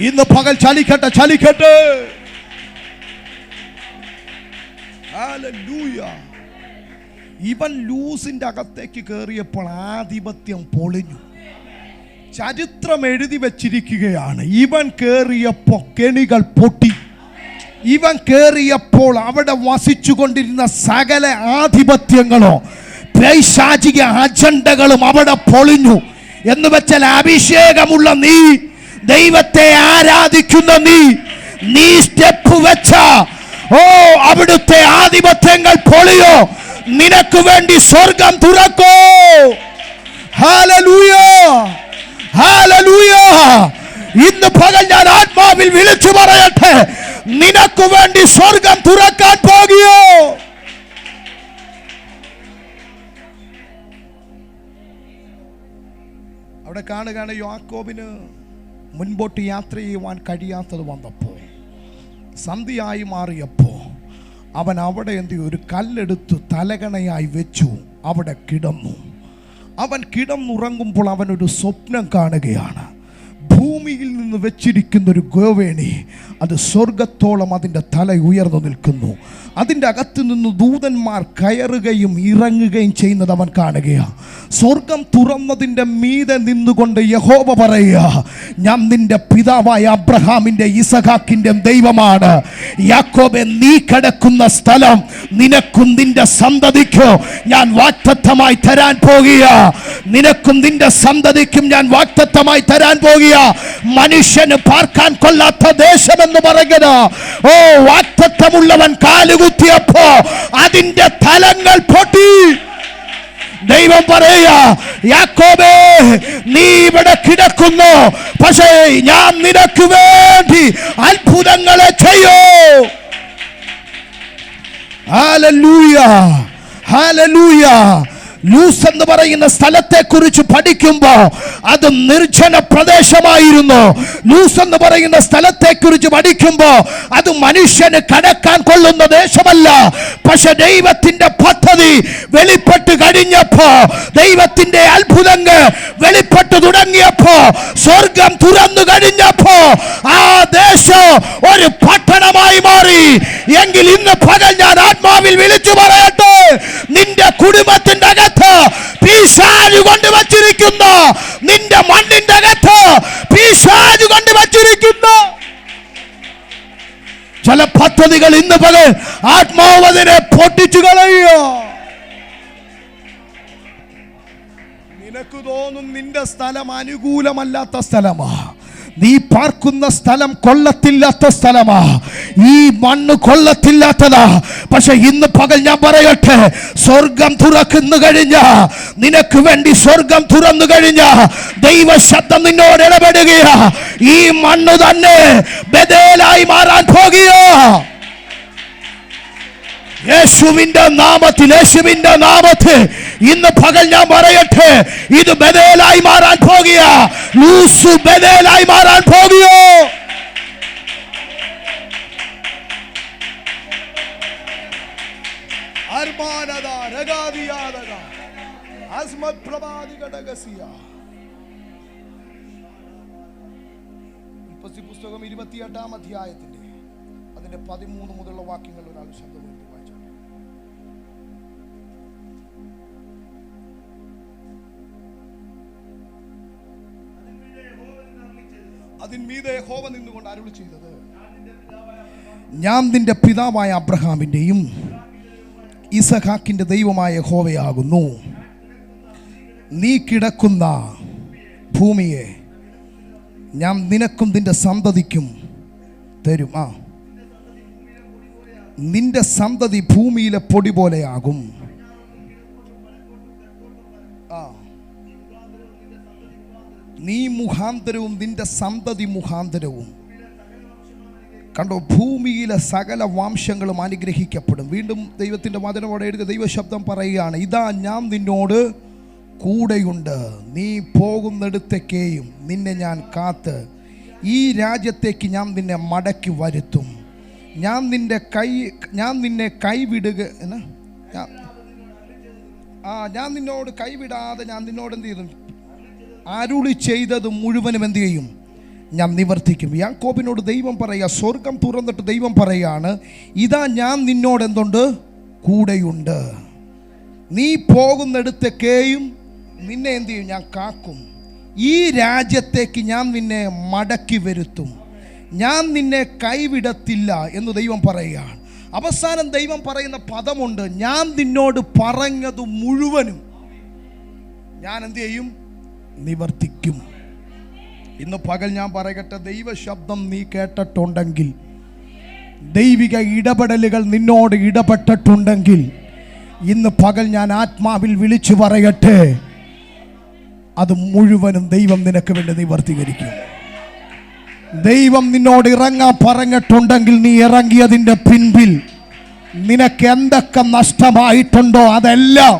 ഇന്ന് പകൽ ചലിക്കട്ടെ, ചലിക്കട്ടെ. ഹല്ലേലൂയ. ഇവൻ ലൂസിന്റെ അകത്തേക്ക് കയറിയപ്പോൾ ആധിപത്യം പൊളിഞ്ഞു. ചരിത്രം എഴുതി വെച്ചിരിക്കുകയാണ്. ഇവൻ കയറിയപ്പോൾ കെണികൾ പൊട്ടി. ഇവൻ കയറിയപ്പോൾ അവിടെ വസിച്ചുകൊണ്ടിരുന്ന സകല ആധിപത്യങ്ങളോ പൈശാചിക അജണ്ടകളും അവിടെ പൊളിഞ്ഞു. എന്ന് വെച്ചാൽ അഭിഷേകമുള്ള നീ, ദൈവത്തെ ആരാധിക്കുന്ന നീ സ്റ്റെപ്പ് വെച്ച അവിടുത്തെ ആധിപത്യങ്ങൾ പൊളിയോ. നിനക്ക് വേണ്ടി സ്വർഗം തുറക്കോ. Hallelujah, hallelujah. ഇന്ന് പകൽ ഞാൻ ആത്മാവിൽ വിളിച്ചു പറയട്ടെ, നിനക്ക് വേണ്ടി സ്വർഗം തുറക്കാൻ പോകുകയോ. അവിടെ കാണുകയാണ്, യാക്കോബിന് മുൻപോട്ട് യാത്ര ചെയ്യുവാൻ കഴിയാത്തത് വന്നപ്പോൾ, സന്ധ്യയായി മാറിയപ്പോൾ അവൻ അവിടെ ഒരു കല്ലെടുത്ത് തലകണയായി വെച്ചു അവിടെ കിടന്നു. അവൻ കിടന്നുറങ്ങുമ്പോൾ അവനൊരു സ്വപ്നം കാണുകയാണ്. ഭൂമിയിൽ നിന്ന് വെച്ചിരിക്കുന്നൊരു ഗോവേണി, അത് സ്വർഗത്തോളം അതിൻ്റെ തല ഉയർന്നു നിൽക്കുന്നു. അതിൻ്റെ അകത്ത് നിന്ന് ദൂതന്മാർ കയറുകയും ഇറങ്ങുകയും ചെയ്യുന്നത് അവൻ കാണുകയാണ്. സ്വർഗം തുറന്നതിൻ്റെ മീതെ നിന്നുകൊണ്ട് യഹോവ പറയുക, ഞാൻ നിന്റെ പിതാവായ അബ്രഹാമിൻ്റെ ഇസഹാക്കിൻ്റെ ദൈവമാണ്. യാക്കോബേ, നീ കിടക്കുന്ന സ്ഥലം നിനക്കും നിന്റെ സന്തതിക്കോ ഞാൻ വാഗ്ദത്തമായി തരാൻ പോകുക. നിനക്കും നിന്റെ സന്തതിക്കും ഞാൻ വാഗ്ദത്തമായി തരാൻ പോകുക. മനുഷ്യന് പാർക്കാൻ കൊള്ളാത്ത ദേശമെന്ന് പറയുന്നത്, വാഗ്ദത്തമുള്ളവൻ കാലുകുത്തിയപ്പോ അതിന്റെ തലങ്ങൾ പൊട്ടി. ദൈവം പറയുക, യാക്കോബേ, നീ ഇവിടെ കിടക്കുന്നു, പക്ഷേ ഞാൻ നിനക്ക് വേണ്ടി അത്ഭുതങ്ങളെ ചെയ്യൂ. Hallelujah, hallelujah. ലൂസ് എന്ന് പറയുന്ന സ്ഥലത്തെ കുറിച്ച് പഠിക്കുമ്പോൾ അത് നിർജ്ജന പ്രദേശമായിരുന്നു. ലൂസ് എന്ന് പറയുന്ന സ്ഥലത്തെ കുറിച്ച് പഠിക്കുമ്പോൾ അത് മനുഷ്യന് കടക്കാൻ കൊള്ളുന്ന ദേശമല്ല. പക്ഷെ ദൈവത്തിന്റെ പദ്ധതി വെളിപ്പെട്ട് കഴിഞ്ഞപ്പോ, ദൈവത്തിന്റെ അത്ഭുതങ്ങൾ വെളിപ്പെട്ടു തുടങ്ങിയപ്പോ, സ്വർഗം തുറന്നു കഴിഞ്ഞപ്പോ ആ ദേശം ഒരു പട്ടണമായി മാറി. എങ്കിൽ ഇന്ന് പകൽ ഞാൻ ആത്മാവിൽ വിളിച്ചു പറയട്ടെ, നിന്റെ കുടുംബത്തിന്റെ അകത്ത് പിശാച് കൊണ്ടുവച്ചിരിക്കുന്ന, നിന്റെ മണ്ണിന്റെ അകത്ത് പിശാച് കൊണ്ടുവച്ചിരിക്കുന്ന ചില പദ്ധതികൾ ഇന്ന് പകൽ ആത്മാവ് അതിനെ പൊട്ടിച്ചു കളയുക. നിനക്ക് തോന്നും നിന്റെ സ്ഥലം അനുകൂലമല്ലാത്ത സ്ഥലമാ, നീ പാർക്കുന്ന സ്ഥലം കൊള്ളത്തില്ലാത്ത സ്ഥലമാ, ഈ മണ്ണ് കൊള്ളത്തില്ലാത്തതാ. പക്ഷെ ഇന്ന് പകൽ ഞാൻ പറയട്ടെ, സ്വർഗം തുറക്കുന്നു കഴിഞ്ഞ, നിനക്ക് വേണ്ടി സ്വർഗം തുറന്നു കഴിഞ്ഞ ദൈവശബ്ദം നിന്നോട് ഇടപെടുകയാ. ഈ മണ്ണ് തന്നെ ബേഥേലായി മാറാൻ പോകുകയോ. യേശുവിന്റെ നാമത്തിൽ, യേശുവിന്റെ നാമത്തിൽ ഇന്ന് പകൽ ഞാൻ പറയട്ടെ, ഇത് ബേഥേലായി മാറാൻ പോകുക. ലൂസ് ബേഥേലായി മാറാൻ പോകുകയോ. പുസ്തകം 28-ാം അധ്യായത്തിന്റെ അതിന്റെ 13 മുതലുള്ള വാക്യങ്ങൾ ഒരാൾ ശബ്ദം വായിച്ചു. അതിന്മീതെ യഹോവ നിന്നുകൊണ്ട് അരുളി ചെയ്തത്, ഞാൻ നിന്റെ പിതാവായ അബ്രഹാമിന്റെയും ഇസഹാക്കിന്റെ ദൈവമായ യഹോവയാകുന്നു. നീ കിടക്കുന്ന ഭൂമിയെ ഞാൻ നിനക്കും നിന്റെ സന്തതിക്കും തരും. നിന്റെ സന്തതി ഭൂമിയിലെ പൊടി പോലെയാകും. നീ മുഖാന്തരവും നിന്റെ സന്തതി മുഖാന്തരവും. കണ്ടോ, ഭൂമിയിലെ സകല വംശങ്ങളും അനുഗ്രഹിക്കപ്പെടും. വീണ്ടും ദൈവത്തിൻ്റെ വചനത്തോടെ എഴുതിയ ദൈവശബ്ദം പറയുകയാണ്, ഇതാ ഞാൻ നിന്നോട് കൂടെയുണ്ട്, നീ പോകുന്നിടത്തേക്കെയും നിന്നെ ഞാൻ കാത്ത് ഈ രാജ്യത്തേക്ക് ഞാൻ നിന്നെ മടക്കി വരുത്തും. ഞാൻ നിന്നെ കൈവിടുക ഞാൻ നിന്നോട് കൈവിടാതെ ഞാൻ നിന്നോട് എന്ത് ചെയ്തു, അരുളി ചെയ്തത് മുഴുവനും എന്ത് ചെയ്യും, ഞാൻ നിവർത്തിക്കും. യാക്കോബിനോട് ദൈവം പറയുക, സ്വർഗം തുറന്നിട്ട് ദൈവം പറയാണ്, ഇതാ ഞാൻ നിന്നോട് എന്തുണ്ട്, കൂടെയുണ്ട്. നീ പോകുന്നിടത്തേക്കെയും നിന്നെ എന്ത് ചെയ്യും, ഞാൻ കാക്കും. ഈ രാജ്യത്തേക്ക് ഞാൻ നിന്നെ മടക്കി വരുത്തും. ഞാൻ നിന്നെ കൈവിടത്തില്ല എന്ന് ദൈവം പറയുകയാണ്. അവസാനം ദൈവം പറയുന്ന പദമുണ്ട്, ഞാൻ നിന്നോട് പറഞ്ഞത് മുഴുവനും ഞാൻ എന്ത് ചെയ്യും, നിവർത്തിക്കും. ഇന്ന് പകൽ ഞാൻ പറയട്ടെ, ദൈവശബ്ദം നീ കേട്ടിട്ടുണ്ടെങ്കിൽ, ദൈവിക ഇടപെടലുകൾ നിന്നോട് ഇടപെട്ടിട്ടുണ്ടെങ്കിൽ, ഇന്ന് പകൽ ഞാൻ ആത്മാവിൽ വിളിച്ചു പറയട്ടെ, അത് മുഴുവനും ദൈവം നിനക്ക് വേണ്ടി നിവർത്തീകരിക്കും. ദൈവം നിന്നോട് ഇറങ്ങാൻ പറഞ്ഞിട്ടുണ്ടെങ്കിൽ, നീ ഇറങ്ങിയതിൻ്റെ പിൻപിൽ നിനക്ക് എന്തൊക്കെ നഷ്ടമായിട്ടുണ്ടോ അതെല്ലാം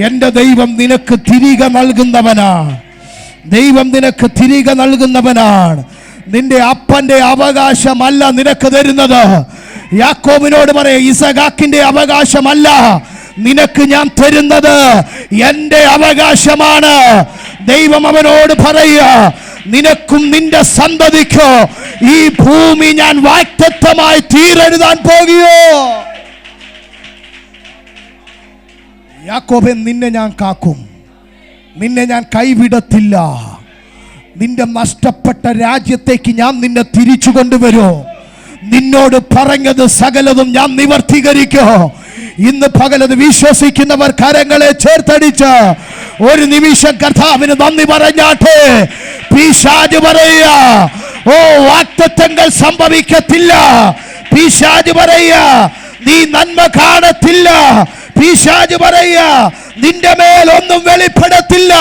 എൻ്റെ ദൈവം നിനക്ക് തിരികെ നൽകുന്നവനാണ്. ദൈവം നിനക്ക് തിരികെ നൽകുന്നവനാണ്. നിന്റെ അപ്പന്റെ അവകാശമല്ല നിനക്ക് തരുന്നത്. യാക്കോബിനോട് പറയാ, ഇസഹാക്കിന്റെ അവകാശമല്ല നിനക്ക് ഞാൻ തരുന്നത്, എൻ്റെ അവകാശമാണ്. ദൈവം അവനോട് പറയുക, നിനക്കും നിന്റെ സന്തതിക്കോ ഈ ഭൂമി ഞാൻ വാഗ്ദത്തമായി തീരെഴുതാൻ പോകുകയോ. യാക്കോബേ, നിന്നെ ഞാൻ കാക്കും, നിന്നെ ഞാൻ കൈവിടത്തില്ല. നിന്റെ നഷ്ടപ്പെട്ട രാജ്യത്തേക്ക് ഞാൻ നിന്നെ തിരിച്ചു കൊണ്ടുവരും. നിന്നോട് പറഞ്ഞത് സകലതും ഞാൻ നിവർത്തീകരിക്കോ. ഇന്ന് പകലത് വിശ്വസിക്കുന്നവർ കരങ്ങളെ ചേർത്തടിച്ച് ഒരു നിമിഷം കർത്താവിന് നന്ദി പറഞ്ഞാട്ടെ. പിശാച് പറയുക, ഓ വാഗ്ദത്തങ്ങൾ സംഭവിക്കത്തില്ല. പിശാച് പറയുക, നീ നന്മ കാണത്തില്ല. പിശാച് പറയുക, നിന്റെ മേൽ ഒന്നും വെളിപ്പെടത്തില്ല.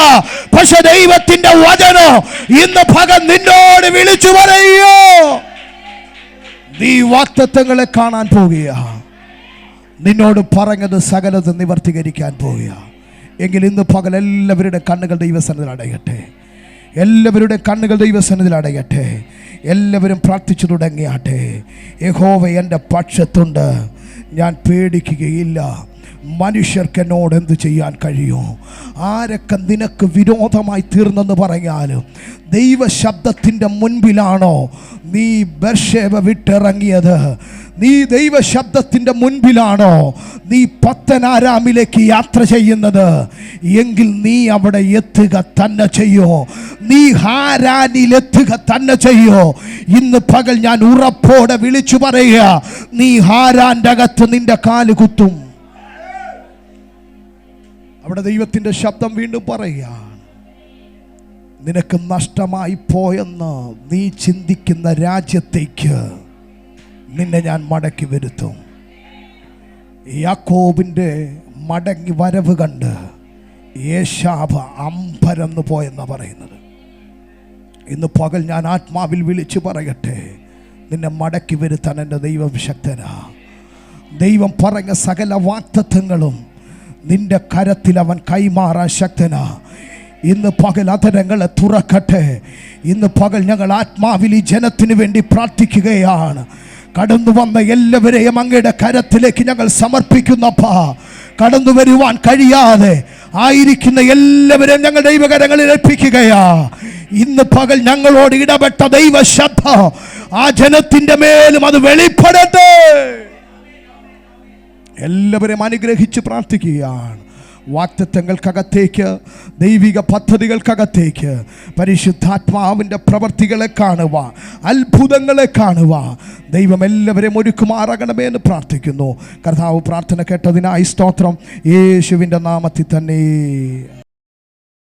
പക്ഷെ ദൈവത്തിന്റെ വചനം ഇന്ന് പകൽ നിന്നോട് വിളിച്ചു പറയോ, നീ വാഗ്ദത്തങ്ങളെ കാണാൻ പോകുക. നിന്നോട് പറഞ്ഞത് സകലതും നിവർത്തീകരിക്കാൻ പോവുക. എങ്കിൽ ഇന്ന് പകൽ എല്ലാവരുടെ കണ്ണുകൾ ദൈവസന്നിധിയിൽ അടയട്ടെ. എല്ലാവരുടെ കണ്ണുകൾ ദൈവസന്നിധിയിൽ അടയട്ടെ. എല്ലാവരും പ്രാർത്ഥിച്ചു തുടങ്ങിയാട്ടെ. യഹോവ എൻ്റെ പക്ഷത്തുണ്ട്, ഞാൻ പേടിക്കുകയില്ല. മനുഷ്യർക്ക് എന്നോട് എന്ത് ചെയ്യാൻ കഴിയും? ആരൊക്കെ നിനക്ക് വിരോധമായി തീർന്നെന്ന് പറഞ്ഞാലും ദൈവശബ്ദത്തിൻ്റെ മുൻപിലാണോ നീ ബർശേബ വിട്ടിറങ്ങിയത്? നീ ദൈവശബ്ദത്തിൻ്റെ മുൻപിലാണോ നീ പത്തനാരാമിലേക്ക് യാത്ര ചെയ്യുന്നത്? എങ്കിൽ നീ അവിടെ എത്തുക തന്നെ ചെയ്യോ. നീ ഹാരാനിലെത്തുക തന്നെ ചെയ്യോ. ഇന്ന് പകൽ ഞാൻ ഉറപ്പോടെ വിളിച്ചു പറയുക, നീ ഹാരാൻ്റെ അകത്ത് നിന്റെ കാല് കുത്തും. അവിടെ ദൈവത്തിൻ്റെ ശബ്ദം വീണ്ടും പറയുക, നിനക്ക് നഷ്ടമായി പോയെന്ന് നീ ചിന്തിക്കുന്ന രാജ്യത്തേക്ക് നിന്നെ ഞാൻ മടക്കി വരുത്തും. യാക്കോബിൻ്റെ മടങ്ങി വരവ് കണ്ട് ഏശാവ് അമ്പരന്ന് പോയെന്നാണ് പറയുന്നത്. ഇന്ന് പകൽ ഞാൻ ആത്മാവിൽ വിളിച്ചു പറയട്ടെ, നിന്നെ മടക്കി വരുത്താൻ എൻ്റെ ദൈവം ശക്തനാ. ദൈവം പറഞ്ഞ സകല വാഗ്ദത്തങ്ങളും നിന്റെ കരത്തിൽ അവൻ കൈമാറാൻ ശക്തനാ. ഇന്ന് പകൽ അധരങ്ങളെ തുറക്കട്ടെ. ഇന്ന് പകൽ ഞങ്ങൾ ആത്മാവിൽ ഈ ജനത്തിന് വേണ്ടി പ്രാർത്ഥിക്കുകയാണ്. കടന്നു വന്ന എല്ലാവരെയും അങ്ങയുടെ കരത്തിലേക്ക് ഞങ്ങൾ സമർപ്പിക്കുന്നപ്പാ. കടന്നു വരുവാൻ കഴിയാതെ ആയിരിക്കുന്ന എല്ലാവരെയും ഞങ്ങൾ ദൈവകരങ്ങളിൽ ഏൽപ്പിക്കുകയാ. ഇന്ന് പകൽ ഞങ്ങളോട് ഇടപെട്ട ദൈവശബ്ദം ആ ജനത്തിൻ്റെ മേലും അത് വെളിപ്പെടട്ടെ. എല്ലാവരെയും അനുഗ്രഹിച്ച് പ്രാർത്ഥിക്കുകയാണ്. വാഗ്ദത്തങ്ങൾക്കകത്തേക്ക്, ദൈവിക പദ്ധതികൾക്കകത്തേക്ക് പരിശുദ്ധാത്മാവിൻ്റെ പ്രവർത്തികളെ കാണുക, അത്ഭുതങ്ങളെ കാണുക ദൈവം എല്ലാവരെയും ഒരുക്കുമാറാകണമേ എന്ന് പ്രാർത്ഥിക്കുന്നു. കർത്താവ് പ്രാർത്ഥന കേട്ടതിനായി സ്തോത്രം. യേശുവിൻ്റെ നാമത്തിൽ തന്നെ.